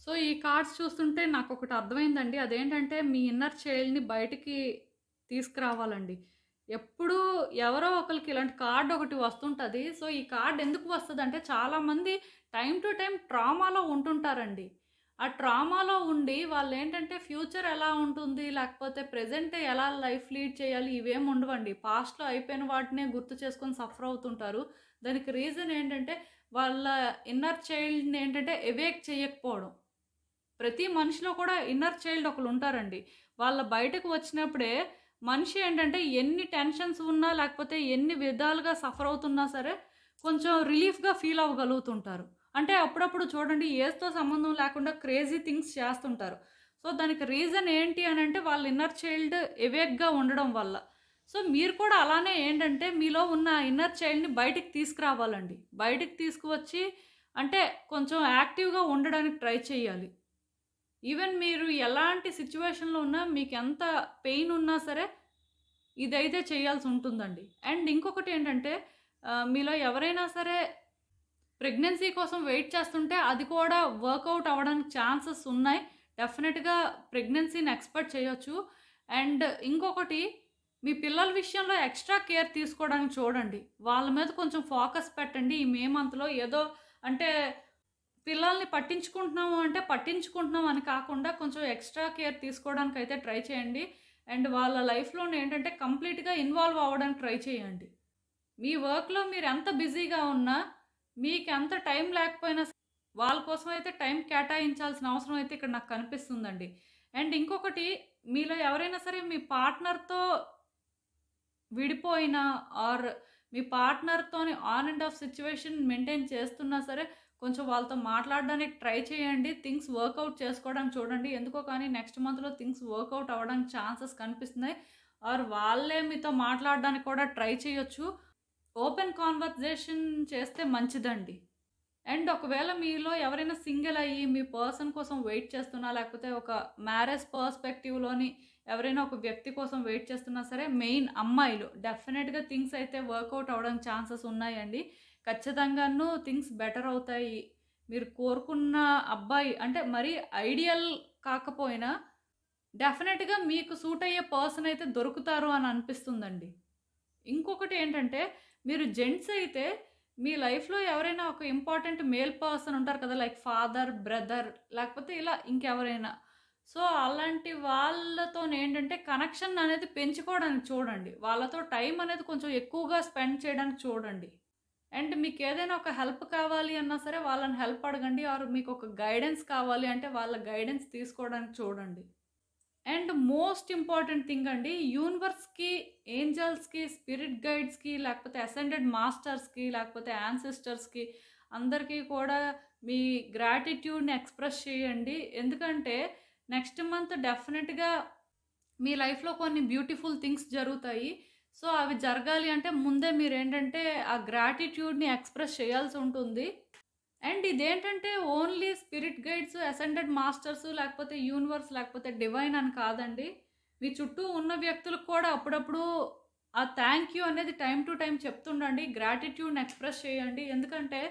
సో, ఈ కార్డ్స్ చూస్తుంటే నాకొకటి అర్థమైందండి. అదేంటంటే మీ ఇన్నర్ చైల్డ్‌ని బయటికి తీసుకురావాలండి. ఎప్పుడూ ఎవరో ఒకళ్ళకి ఇలాంటి కార్డ్ ఒకటి వస్తుంటది. సో, ఈ కార్డ్ ఎందుకు వస్తదంటే చాలామంది టైమ్ టు టైమ్ ట్రామాలో ఉంటుంటారండి. ఆ ట్రామాలో ఉండి వాళ్ళేంటంటే ఫ్యూచర్ ఎలా ఉంటుంది, లేకపోతే ప్రెజెంట్ ఎలా లైఫ్ లీడ్ చేయాలి ఇవేమి ఉండవండి. పాస్ట్‌లో అయిపోయిన వాటినే గుర్తు చేసుకొని సఫర్ అవుతుంటారు. దానికి రీజన్ ఏంటంటే వాళ్ళ ఇన్నర్ చైల్డ్‌ని ఏంటంటే ఎవేక్ చేయకపోవడం. ప్రతి మనిషిలో కూడా ఇన్నర్ చైల్డ్ ఒకళ్ళుంటారండి. వాళ్ళ బయటకు వచ్చినప్పుడే మనిషి ఏంటంటే ఎన్ని టెన్షన్స్ ఉన్నా, లేకపోతే ఎన్ని విధాలుగా సఫర్ అవుతున్నా సరే, కొంచెం రిలీఫ్‌గా ఫీల్ అవ్వగలుగుతుంటారు. అంటే అప్పుడప్పుడు చూడండి ఏజ్‌తో సంబంధం లేకుండా క్రేజీ థింగ్స్ చేస్తుంటారు. సో, దానికి రీజన్ ఏంటి అనంటే వాళ్ళ ఇన్నర్ చైల్డ్ ఎవేక్‌గా ఉండడం వల్ల. సో, మీరు కూడా అలానే ఏంటంటే మీలో ఉన్న ఇన్నర్ చైల్డ్‌ని బయటికి తీసుకురావాలండి. బయటికి తీసుకువచ్చి అంటే కొంచెం యాక్టివ్‌గా ఉండడానికి ట్రై చేయాలి. ఈవెన్ మీరు ఎలాంటి సిట్యుయేషన్‌లో ఉన్నా మీకెంత పెయిన్ ఉన్నా సరే ఇదైతే చేయాల్సి ఉంటుందండి. అండ్ ఇంకొకటి ఏంటంటే మీలో ఎవరైనా సరే ప్రెగ్నెన్సీ కోసం వెయిట్ చేస్తుంటే అది కూడా వర్కౌట్ అవ్వడానికి ఛాన్సెస్ ఉన్నాయి. డెఫినెట్‌గా ప్రెగ్నెన్సీని ఎక్స్‌పెక్ట్ చేయొచ్చు. అండ్ ఇంకొకటి మీ పిల్లల విషయంలో ఎక్స్‌ట్రా కేర్ తీసుకోవడానికి చూడండి. వాళ్ళ మీద కొంచెం ఫోకస్ పెట్టండి. ఈ మే మంత్‌లో ఏదో అంటే పిల్లల్ని పట్టించుకుంటున్నాము అంటే పట్టించుకుంటున్నాం అని కాకుండా కొంచెం ఎక్స్‌ట్రా కేర్ తీసుకోవడానికైతే ట్రై చేయండి. అండ్ వాళ్ళ లైఫ్‌లోనేంటంటే కంప్లీట్‌గా ఇన్వాల్వ్ అవ్వడానికి ట్రై చేయండి. మీ వర్క్‌లో మీరెంత బిజీగా ఉన్నా, మీకెంత టైం లేకపోయినా వాళ్ళ కోసం అయితే టైం కేటాయించాల్సిన అవసరం అయితే ఇక్కడ నాకు కనిపిస్తుందండి. అండ్ ఇంకొకటి మీలో ఎవరైనా సరే మీ పార్ట్నర్‌తో విడిపోయినా ఆర్ మీ పార్ట్నర్‌తోని on and off situation maintain చేస్తున్నా సరే, కొంచెం వాళ్ళతో మాట్లాడడానికి ట్రై చేయండి. థింగ్స్ వర్కౌట్ చేసుకోవడానికి చూడండి. ఎందుకో కానీ నెక్స్ట్ మంత్‌లో థింగ్స్ వర్కౌట్ అవ్వడానికి ఛాన్సెస్ కనిపిస్తున్నాయి. ఆర్ వాళ్ళే మీతో మాట్లాడడానికి కూడా ట్రై చేయొచ్చు. ఓపెన్ కాన్వర్జేషన్ చేస్తే మంచిదండి. అండ్ ఒకవేళ మీలో ఎవరైనా సింగిల్ అయ్యి మీ పర్సన్ కోసం వెయిట్ చేస్తున్నా, లేకపోతే ఒక మ్యారేజ్ పర్స్పెక్టివ్‌లోని ఎవరైనా ఒక వ్యక్తి కోసం వెయిట్ చేస్తున్నా సరే, మెయిన్ అమ్మాయిలు డెఫినెట్‌గా థింగ్స్ అయితే వర్కౌట్ అవ్వడానికి ఛాన్సెస్ ఉన్నాయండి. ఖచ్చితంగాను థింగ్స్ బెటర్ అవుతాయి. మీరు కోరుకున్న అబ్బాయి అంటే మరీ ఐడియల్ కాకపోయినా డెఫినెట్‌గా మీకు సూట్ అయ్యే పర్సన్ అయితే దొరుకుతారు అని అనిపిస్తుందండి. ఇంకొకటి ఏంటంటే, మీరు జెంట్స్ అయితే మీ లైఫ్‌లో ఎవరైనా ఒక ఇంపార్టెంట్ మేల్ పర్సన్ ఉంటారు కదా! లైక్ ఫాదర్, బ్రదర్ లేకపోతే ఇలా ఇంకెవరైనా. సో, అలాంటి వాళ్ళతోనేంటంటే కనెక్షన్ అనేది పెంచుకోవడానికి చూడండి. వాళ్ళతో టైం అనేది కొంచెం ఎక్కువగా స్పెండ్ చేయడానికి చూడండి. అండ్ మీకేదైనా ఒక హెల్ప్ కావాలి అన్నా సరే వాళ్ళని హెల్ప్ అడగండి. ఆర్ మీకొక గైడెన్స్ కావాలి అంటే వాళ్ళ గైడెన్స్ తీసుకోవడానికి చూడండి. అండ్ మోస్ట్ ఇంపార్టెంట్ థింగ్ అండి, యూనివర్స్‌కి, ఏంజెల్స్‌కి, స్పిరిట్ గైడ్స్‌కి, లేకపోతే అసెండెడ్ మాస్టర్స్‌కి, లేకపోతే యాన్సెస్టర్స్‌కి అందరికీ కూడా మీ గ్రాటిట్యూడ్‌ని ఎక్స్‌ప్రెస్ చేయండి. ఎందుకంటే నెక్స్ట్ మంత్ డెఫినిట్‌గా మీ లైఫ్‌లో కొన్ని బ్యూటిఫుల్ థింగ్స్ జరుగుతాయి. సో, అవి జరగాలి అంటే ముందే మీరేంటంటే ఆ గ్రాటిట్యూడ్‌ని ఎక్స్‌ప్రెస్ చేయాల్సుంటుంది. అండ్ ఇదేంటంటే only spirit guides, ascended masters లేకపోతే యూనివర్స్ లేకపోతే డివైన్ అని కాదండి. మీ చుట్టూ ఉన్న వ్యక్తులకు కూడా అప్పుడప్పుడు ఆ థ్యాంక్ యూ అనేది టైమ్ టు టైమ్ చెప్తుండండి. గ్రాటిట్యూడ్‌ని ఎక్స్‌ప్రెస్ చేయండి. ఎందుకంటే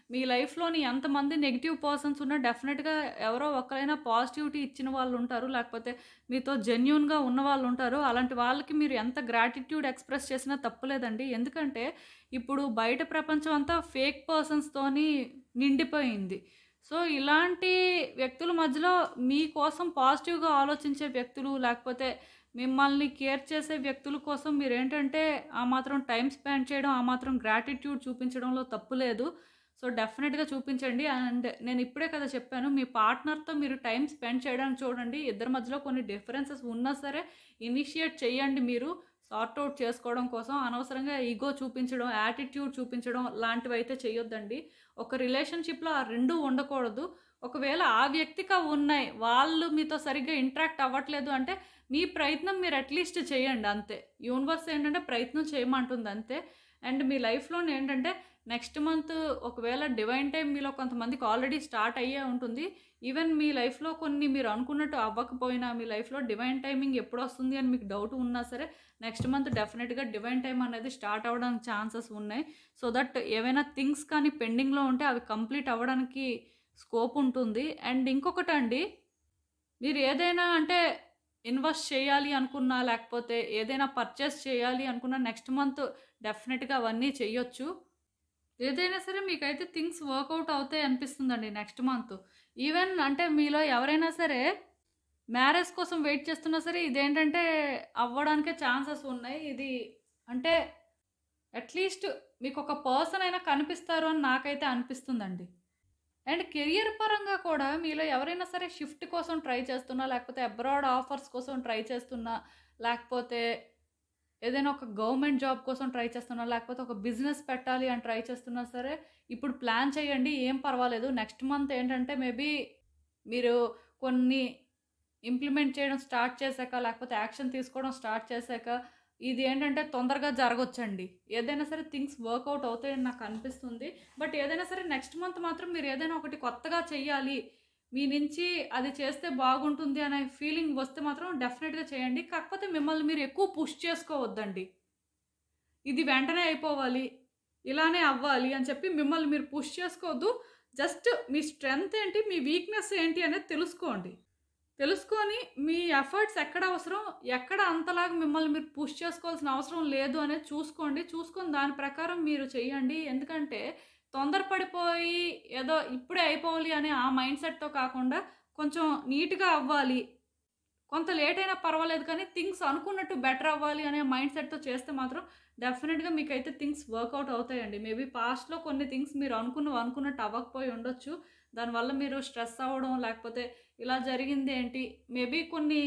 మీ లైఫ్‌లోని ఎంతమంది నెగెటివ్ పర్సన్స్ ఉన్నా డెఫినిట్‌గా ఎవరో ఒకరైనా పాజిటివిటీ ఇచ్చిన వాళ్ళు ఉంటారు. లేకపోతే మీతో జెన్యూన్‌గా ఉన్నవాళ్ళు ఉంటారు. అలాంటి వాళ్ళకి మీరు ఎంత గ్రాటిట్యూడ్ ఎక్స్‌ప్రెస్ చేసినా తప్పులేదండి. ఎందుకంటే ఇప్పుడు బయట ప్రపంచం అంతా ఫేక్ పర్సన్స్‌తోని నిండిపోయింది. సో, ఇలాంటి వ్యక్తుల మధ్యలో మీకోసం పాజిటివ్‌గా ఆలోచించే వ్యక్తులు, లేకపోతే మిమ్మల్ని కేర్ చేసే వ్యక్తుల కోసం మీరేంటంటే, ఆ మాత్రం టైమ్ స్పెండ్ చేయడం, ఆ మాత్రం గ్రాటిట్యూడ్ చూపించడంలో తప్పు లేదు. సో, డెఫినెట్‌గా చూపించండి. అండ్ నేను ఇప్పుడే కదా చెప్పాను, మీ పార్ట్నర్‌తో మీరు టైమ్ స్పెండ్ చేయడానికి చూడండి. ఇద్దరి మధ్యలో కొన్ని డిఫరెన్సెస్ ఉన్నా సరే, ఇనిషియేట్ చేయండి మీరు. సార్ట్ ఔట్ చేసుకోవడం కోసం అనవసరంగా ఇగో చూపించడం, యాటిట్యూడ్ చూపించడం లాంటివైతే చేయొద్దండి. ఒక రిలేషన్‌షిప్‌లో ఆ 2 ఉండకూడదు. ఒకవేళ ఆ వ్యక్తికి అవి ఉన్నాయి, వాళ్ళు మీతో సరిగ్గా ఇంటరాక్ట్ అవ్వట్లేదు అంటే, మీ ప్రయత్నం మీరు అట్‌లీస్ట్ చేయండి అంతే. యూనివర్స్ ఏంటంటే ప్రయత్నం చేయమంటుంది అంతే. అండ్ మీ లైఫ్‌లోనేంటంటే నెక్స్ట్ మంత్ ఒకవేళ డివైన్ టైమ్ మీలో కొంతమందికి ఆల్రెడీ స్టార్ట్ అయ్యే ఉంటుంది. ఈవెన్ మీ లైఫ్‌లో కొన్ని మీరు అనుకున్నట్టు అవ్వకపోయినా, మీ లైఫ్‌లో డివైన్ టైమింగ్ ఎప్పుడొస్తుంది అని మీకు డౌట్ ఉన్నా సరే, నెక్స్ట్ మంత్ డెఫినెట్‌గా డివైన్ టైమ్ అనేది స్టార్ట్ అవ్వడానికి ఛాన్సెస్ ఉన్నాయి. సో దట్ ఏవైనా థింగ్స్ కానీ పెండింగ్‌లో ఉంటే అవి కంప్లీట్ అవ్వడానికి స్కోప్ ఉంటుంది. అండ్ ఇంకొకటండి, మీరు ఏదైనా అంటే ఇన్వెస్ట్ చేయాలి అనుకున్నా, లేకపోతే ఏదైనా పర్చేస్ చేయాలి అనుకున్నా నెక్స్ట్ మంత్ డెఫినెట్‌గా అవన్నీ చెయ్యొచ్చు. ఏదైనా సరే మీకైతే థింగ్స్ వర్కౌట్ అవుతాయి అనిపిస్తుందండి నెక్స్ట్ మంత్. ఈవెన్ అంటే మీలో ఎవరైనా సరే మ్యారేజ్ కోసం వెయిట్ చేస్తున్నా సరే ఇదేంటంటే అవ్వడానికే ఛాన్సెస్ ఉన్నాయి. ఇది అంటే అట్‌లీస్ట్ మీకొక పర్సన్ అయినా కనిపిస్తారు అని నాకైతే అనిపిస్తుందండి. అండ్ కెరియర్ పరంగా కూడా మీలో ఎవరైనా సరే షిఫ్ట్ కోసం ట్రై చేస్తున్నా, లేకపోతే అబ్రాడ్ ఆఫర్స్ కోసం ట్రై చేస్తున్నా, లేకపోతే ఏదైనా ఒక గవర్నమెంట్ జాబ్ కోసం ట్రై చేస్తున్నా, లేకపోతే ఒక బిజినెస్ పెట్టాలి అని ట్రై చేస్తున్నా సరే, ఇప్పుడు ప్లాన్ చేయండి. ఏం పర్వాలేదు. నెక్స్ట్ మంత్ ఏంటంటే మేబీ మీరు కొన్ని ఇంప్లిమెంట్ చేయడం స్టార్ట్ చేశాక, లేకపోతే యాక్షన్ తీసుకోవడం స్టార్ట్ చేశాక, ఇది ఏంటంటే తొందరగా జరగొచ్చండి. ఏదైనా సరే థింగ్స్ వర్కౌట్ అవుతాయని నాకు అనిపిస్తుంది. బట్ ఏదైనా సరే నెక్స్ట్ మంత్ మాత్రం మీరు ఏదైనా ఒకటి కొత్తగా చెయ్యాలి, మీ నుంచి అది చేస్తే బాగుంటుంది అనే ఫీలింగ్ వస్తే మాత్రం డెఫినెట్‌గా చేయండి. కాకపోతే మిమ్మల్ని మీరు ఎక్కువ పుష్ చేసుకోవద్దండి. ఇది వెంటనే అయిపోవాలి, ఇలానే అవ్వాలి అని చెప్పి మిమ్మల్ని మీరు పుష్ చేసుకోవద్దు. జస్ట్ మీ స్ట్రెంగ్త్ ఏంటి, మీ వీక్‌నెస్ ఏంటి అనేది తెలుసుకోండి. తెలుసుకొని మీ ఎఫర్ట్స్ ఎక్కడ అవసరం, ఎక్కడ అంతలాగా మిమ్మల్ని మీరు పుష్ చేసుకోవాల్సిన అవసరం లేదు అనేది చూసుకోండి. చూసుకొని దాని ప్రకారం మీరు చెయ్యండి. ఎందుకంటే తొందరపడిపోయి ఏదో ఇప్పుడే అయిపోవాలి అనే ఆ మైండ్ సెట్‌తో కాకుండా కొంచెం నీట్‌గా అవ్వాలి. కొంత లేట్ అయినా పర్వాలేదు కానీ థింగ్స్ అనుకున్నట్టు బెటర్ అవ్వాలి అనే మైండ్ సెట్‌తో చేస్తే మాత్రం డెఫినిట్‌గా మీకైతే థింగ్స్ వర్కౌట్ అవుతాయండి. మేబీ పాస్ట్‌లో కొన్ని థింగ్స్ మీరు అనుకున్నట్టు అవ్వకపోయి ఉండొచ్చు. దానివల్ల మీరు స్ట్రెస్ అవ్వడం, లేకపోతే ఇలా జరిగింది ఏంటి, మేబీ కొన్ని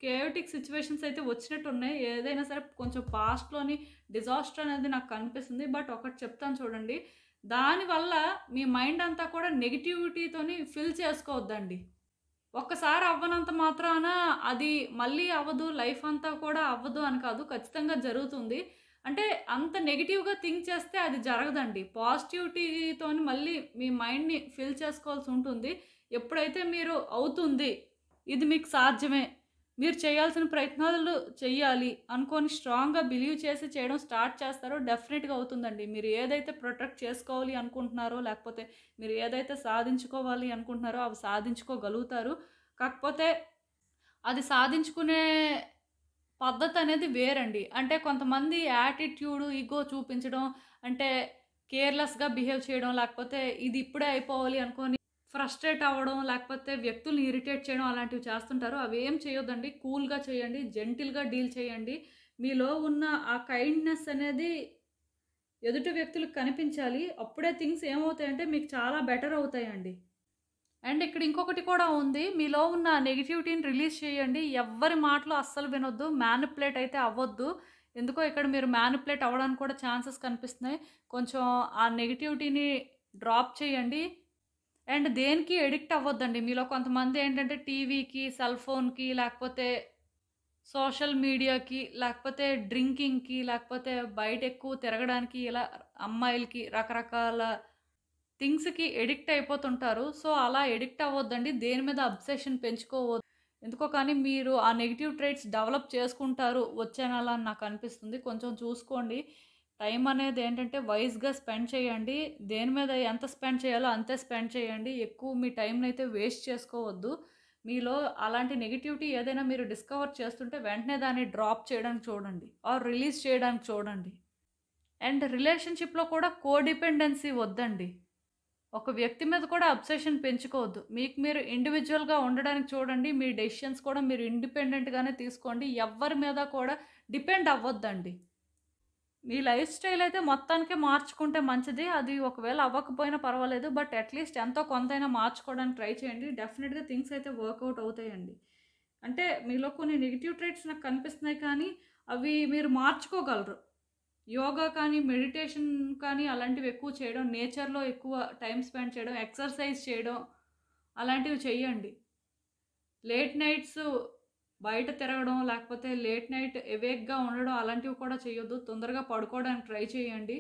కేయోటిక్ సిట్యుయేషన్స్ అయితే వచ్చినట్టున్నాయి. ఏదైనా సరే కొంచెం పాస్ట్‌లోని డిజాస్టర్ అనేది నాకు కనిపిస్తుంది. బట్ ఒకటి చెప్తాను చూడండి. దానివల్ల మీ మైండ్ అంతా కూడా నెగటివిటీతోని ఫిల్ చేసుకోవద్దండి. ఒక్కసారి అవ్వనంత మాత్రాన అది మళ్ళీ అవ్వదు, లైఫ్ అంతా కూడా అవ్వదు అని కాదు. ఖచ్చితంగా జరుగుతుంది. అంటే అంత నెగెటివ్‌గా థింక్ చేస్తే అది జరగదండి. పాజిటివిటీతోని మళ్ళీ మీ మైండ్‌ని ఫిల్ చేసుకోవాల్సి ఉంటుంది. ఎప్పుడైతే మీరు అవుతుంది, ఇది మీకు సాధ్యమే, మీరు చేయాల్సిన ప్రయత్నాలు చెయ్యాలి అనుకోని స్ట్రాంగ్‌గా బిలీవ్ చేసి చేయడం స్టార్ట్ చేస్తారో డెఫినిట్‌గా అవుతుందండి. మీరు ఏదైతే ప్రొటెక్ట్ చేసుకోవాలి అనుకుంటున్నారో, లేకపోతే మీరు ఏదైతే సాధించుకోవాలి అనుకుంటున్నారో అవి సాధించుకోగలుగుతారు. కాకపోతే అది సాధించుకునే పద్ధతనేది వేరండి. అంటే కొంతమంది యాటిట్యూడ్, ఇగో చూపించడం, అంటే కేర్‌లెస్‌గా బిహేవ్ చేయడం, లేకపోతే ఇది ఇప్పుడే అయిపోవాలి అనుకోని ఫ్రస్ట్రేట్ అవ్వడం, లేకపోతే వ్యక్తుల్ని ఇరిటేట్ చేయడం అలాంటివి చేస్తుంటారు. అవేం చేయొద్దండి. కూల్‌గా చేయండి. జెంటిల్‌గా డీల్ చేయండి. మీలో ఉన్న ఆ కైండ్‌నెస్ అనేది ఎదుటి వ్యక్తులకు కనిపించాలి. అప్పుడే థింగ్స్ ఏమవుతాయంటే మీకు చాలా బెటర్ అవుతాయండి. అండ్ ఇక్కడ ఇంకొకటి కూడా ఉంది. మీలో ఉన్న నెగటివిటీని రిలీజ్ చేయండి. ఎవ్వరి మాటలు అస్సలు వినొద్దు. మ్యానిపులేట్ అయితే అవ్వద్దు. ఎందుకో ఇక్కడ మీరు మ్యానిపులేట్ అవ్వడానికి కూడా ఛాన్సెస్ కనిపిస్తున్నాయి. కొంచెం ఆ నెగటివిటీని డ్రాప్ చేయండి. అండ్ దేనికి ఎడిక్ట్ అవ్వద్దండి. మీలో కొంతమంది ఏంటంటే టీవీకి, సెల్ ఫోన్‌కి, లేకపోతే సోషల్ మీడియాకి, లేకపోతే డ్రింకింగ్‌కి, లేకపోతే బయట ఎక్కువ తిరగడానికి, ఇలా అమ్మాయిలకి రకరకాల థింగ్స్‌కి ఎడిక్ట్ అయిపోతుంటారు. సో, అలా ఎడిక్ట్ అవ్వొద్దండి. దేని మీద అబ్సెషన్ పెంచుకోవద్దు. ఎందుకో కానీ మీరు ఆ నెగెటివ్ ట్రైట్స్ డెవలప్ చేసుకుంటారు వచ్చే నెల అని నాకు అనిపిస్తుంది. కొంచెం చూసుకోండి. టైం అనేది ఏంటంటే వైస్‌గా స్పెండ్ చేయండి. దేని మీద ఎంత స్పెండ్ చేయాలో అంతే స్పెండ్ చేయండి. ఎక్కువ మీ టైంనైతే వేస్ట్ చేసుకోవద్దు. మీలో అలాంటి నెగటివిటీ ఏదైనా మీరు డిస్కవర్ చేస్తుంటే వెంటనే దాన్ని డ్రాప్ చేయడానికి చూడండి. ఆర్ రిలీజ్ చేయడానికి చూడండి. అండ్ రిలేషన్‌షిప్‌లో కూడా కోడిపెండెన్సీ వద్దండి. ఒక వ్యక్తి మీద కూడా అబ్సెషన్ పెంచుకోవద్దు. మీకు మీరు ఇండివిడ్యువల్‌గా ఉండడానికి చూడండి. మీ డెసిషన్స్ కూడా మీరు ఇండిపెండెంట్‌గానే తీసుకోండి. ఎవ్వరి మీద కూడా డిపెండ్ అవ్వొద్దండి. మీ లైఫ్ స్టైల్ అయితే మొత్తానికే మార్చుకుంటే మంచిది. అది ఒకవేళ అవ్వకపోయినా పర్వాలేదు. బట్ అట్‌లీస్ట్ ఎంతో కొంతైనా మార్చుకోవడానికి ట్రై చేయండి. డెఫినిట్‌గా థింగ్స్ అయితే వర్కౌట్ అవుతాయండి. అంటే మీలో కొన్ని నెగెటివ్ ట్రైట్స్ నాకు కనిపిస్తున్నాయి కానీ అవి మీరు మార్చుకోగలరు. యోగా కానీ, మెడిటేషన్ కానీ అలాంటివి ఎక్కువ చేయడం, నేచర్‌లో ఎక్కువ టైమ్ స్పెండ్ చేయడం, ఎక్సర్సైజ్ చేయడం అలాంటివి చెయ్యండి. లేట్ నైట్స్ బయట తిరగడం, లేకపోతే లేట్ నైట్ ఎవేక్‌గా ఉండడం అలాంటివి కూడా చేయొద్దు. తొందరగా పడుకోవడానికి ట్రై చేయండి.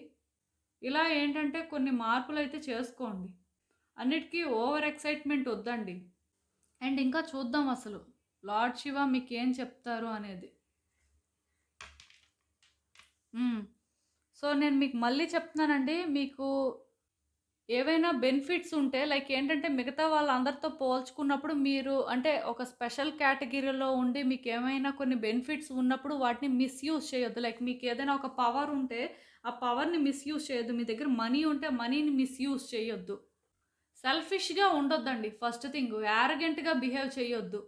ఇలా ఏంటంటే కొన్ని మార్పులైతే చేసుకోండి. అన్నిటికీ ఓవర్ ఎక్సైట్‌మెంట్ వద్దండి. అండ్ ఇంకా చూద్దాం అసలు లార్డ్ శివ మీకేం చెప్తారు అనేది. హ్మ్. సో, నేను మీకు మళ్ళీ చెప్తున్నానండి. మీకు ఏవైనా బెనిఫిట్స్ ఉంటే లైక్ ఏంటంటే మిగతా వాళ్ళందరితో పోల్చుకున్నప్పుడు మీరు అంటే ఒక స్పెషల్ కేటగిరీలో ఉండి మీకేమైనా కొన్ని బెనిఫిట్స్ ఉన్నప్పుడు వాటిని మిస్‌యూజ్ చేయొద్దు. లైక్ మీకేదైనా ఒక పవర్ ఉంటే ఆ పవర్‌ని మిస్‌యూజ్ చేయొద్దు. మీ దగ్గర మనీ ఉంటే మనీని మిస్‌యూజ్ చేయొద్దు. సెల్ఫిష్‌గా ఉండొద్దండి ఫస్ట్ థింగ్. యారగెంట్‌గా బిహేవ్ చేయొద్దు.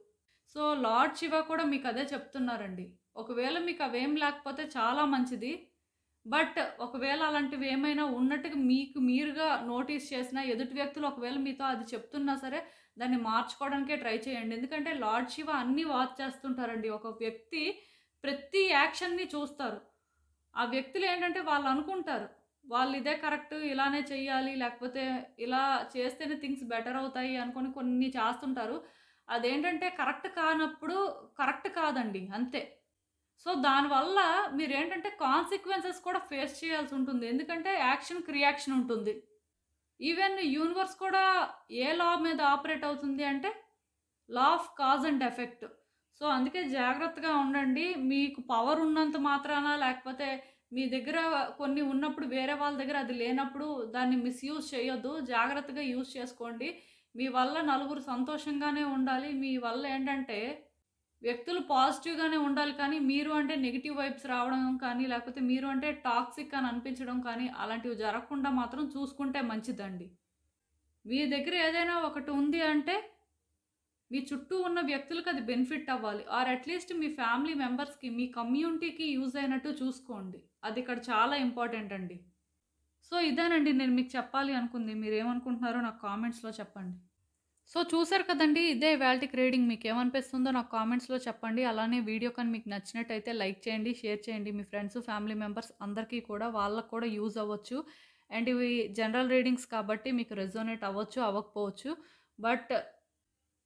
సో, లార్డ్ శివ కూడా మీకు అదే చెప్తున్నారండి. ఒకవేళ మీకు అవేం లేకపోతే చాలా మంచిది. బట్ ఒకవేళ అలాంటివి ఏమైనా ఉన్నట్టుగా మీకు మీరుగా నోటీస్ చేసినా, ఎదుటి వ్యక్తులు ఒకవేళ మీతో అది చెప్తున్నా సరే, దాన్ని మార్చుకోవడానికే ట్రై చేయండి. ఎందుకంటే లార్డ్ శివ అన్నీ వాచ్ చేస్తుంటారండి. ఒక వ్యక్తి ప్రతి యాక్షన్‌ని చూస్తారు. ఆ వ్యక్తులు ఏంటంటే వాళ్ళు అనుకుంటారు. వాళ్ళు ఇదే కరెక్ట్, ఇలానే చెయ్యాలి, లేకపోతే ఇలా చేస్తేనే థింగ్స్ బెటర్ అవుతాయి అనుకోని కొన్ని చేస్తుంటారు. అదేంటంటే కరెక్ట్ కానప్పుడు కరెక్ట్ కాదండి అంతే. సో, దానివల్ల మీరేంటంటే కాన్సిక్వెన్సెస్ కూడా ఫేస్ చేయాల్సి ఉంటుంది. ఎందుకంటే యాక్షన్‌కి రియాక్షన్ ఉంటుంది. ఈవెన్ యూనివర్స్ కూడా ఏ లా మీద ఆపరేట్ అవుతుంది అంటే law of cause and effect. So, అందుకే జాగ్రత్తగా ఉండండి. మీకు పవర్ ఉన్నంత మాత్రాన లేకపోతే మీ దగ్గర కొన్ని ఉన్నప్పుడు వేరే వాళ్ళ దగ్గర అది లేనప్పుడు దాన్ని మిస్‌యూజ్ చేయొద్దు. జాగ్రత్తగా యూజ్ చేసుకోండి. మీ వల్ల నలుగురు సంతోషంగానే ఉండాలి. మీ వల్ల ఏంటంటే వ్యక్తులు పాజిటివ్‌గానే ఉండాలి కానీ, మీరు అంటే నెగెటివ్ వైబ్స్ రావడం కానీ, లేకపోతే మీరు అంటే టాక్సిక్ అని అనిపించడం కానీ, అలాంటివి జరగకుండా మాత్రం చూసుకుంటే మంచిదండి. మీ దగ్గర ఏదైనా ఒకటి ఉంది అంటే, మీ చుట్టూ ఉన్న వ్యక్తులకు అది బెనిఫిట్ అవ్వాలి. ఆర్ అట్‌లీస్ట్ మీ ఫ్యామిలీ మెంబర్స్‌కి, మీ కమ్యూనిటీకి యూజ్ అయినట్టు చూసుకోండి. అది ఇక్కడ చాలా ఇంపార్టెంట్ అండి. సో, ఇదేనండి నేను మీకు చెప్పాలి అనుకుంది. మీరేమనుకుంటున్నారో నాకు కామెంట్స్‌లో చెప్పండి. సో, చూసారు కదండీ! ఇదే ఇవాల్టికి రీడింగ్. మీకేమనిపిస్తుందో నాకు కామెంట్స్‌లో చెప్పండి. అలానే వీడియో కానీ మీకు నచ్చినట్టయితే లైక్ చేయండి, షేర్ చేయండి. మీ ఫ్రెండ్స్, ఫ్యామిలీ మెంబర్స్ అందరికీ కూడా వాళ్ళకి కూడా యూజ్ అవ్వచ్చు. అండ్ ఇవి జనరల్ రీడింగ్స్ కాబట్టి మీకు రెజోనేట్ అవ్వచ్చు, అవ్వకపోవచ్చు. బట్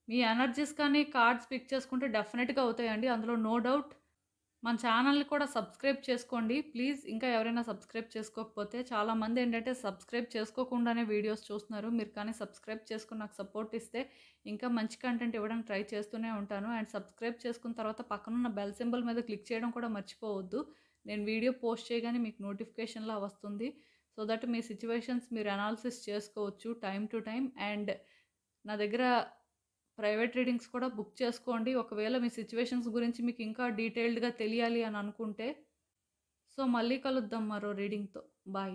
మీ ఎనర్జీస్ కానీ కార్డ్స్ పిక్ చేసుకుంటే డెఫినెట్‌గా అవుతాయండి. అందులో నో డౌట్. మన ఛానల్‌ని కూడా సబ్స్క్రైబ్ చేసుకోండి. ప్లీజ్ ఇంకా ఎవరైనా సబ్స్క్రైబ్ చేసుకోకపోతే చాలామంది ఏంటంటే సబ్స్క్రైబ్ చేసుకోకుండానే వీడియోస్ చూస్తున్నారు. మీరు కానీ సబ్స్క్రైబ్ చేసుకొని నాకు సపోర్ట్ ఇస్తే ఇంకా మంచి కంటెంట్ ఇవ్వడానికి ట్రై చేస్తూనే ఉంటాను. అండ్ సబ్స్క్రైబ్ చేసుకున్న తర్వాత పక్కనున్న బెల్ సింబల్ మీద క్లిక్ చేయడం కూడా మర్చిపోవద్దు. నేను వీడియో పోస్ట్ చేయగానే మీకు నోటిఫికేషన్‌లా వస్తుంది. సో దట్ మీ సిట్యుయేషన్స్ మీరు అనాలిసిస్ చేసుకోవచ్చు టైమ్ టు టైమ్. అండ్ నా దగ్గర ప్రైవేట్ రీడింగ్స్ కూడా బుక్ చేసుకోండి. ఒకవేళ మీ సిట్యుయేషన్స్ గురించి మీకు ఇంకా డీటెయిల్డ్‌గా తెలియాలి అని అనుకుంటే. సో, మళ్ళీ కలుద్దాం మరో రీడింగ్‌తో. బాయ్.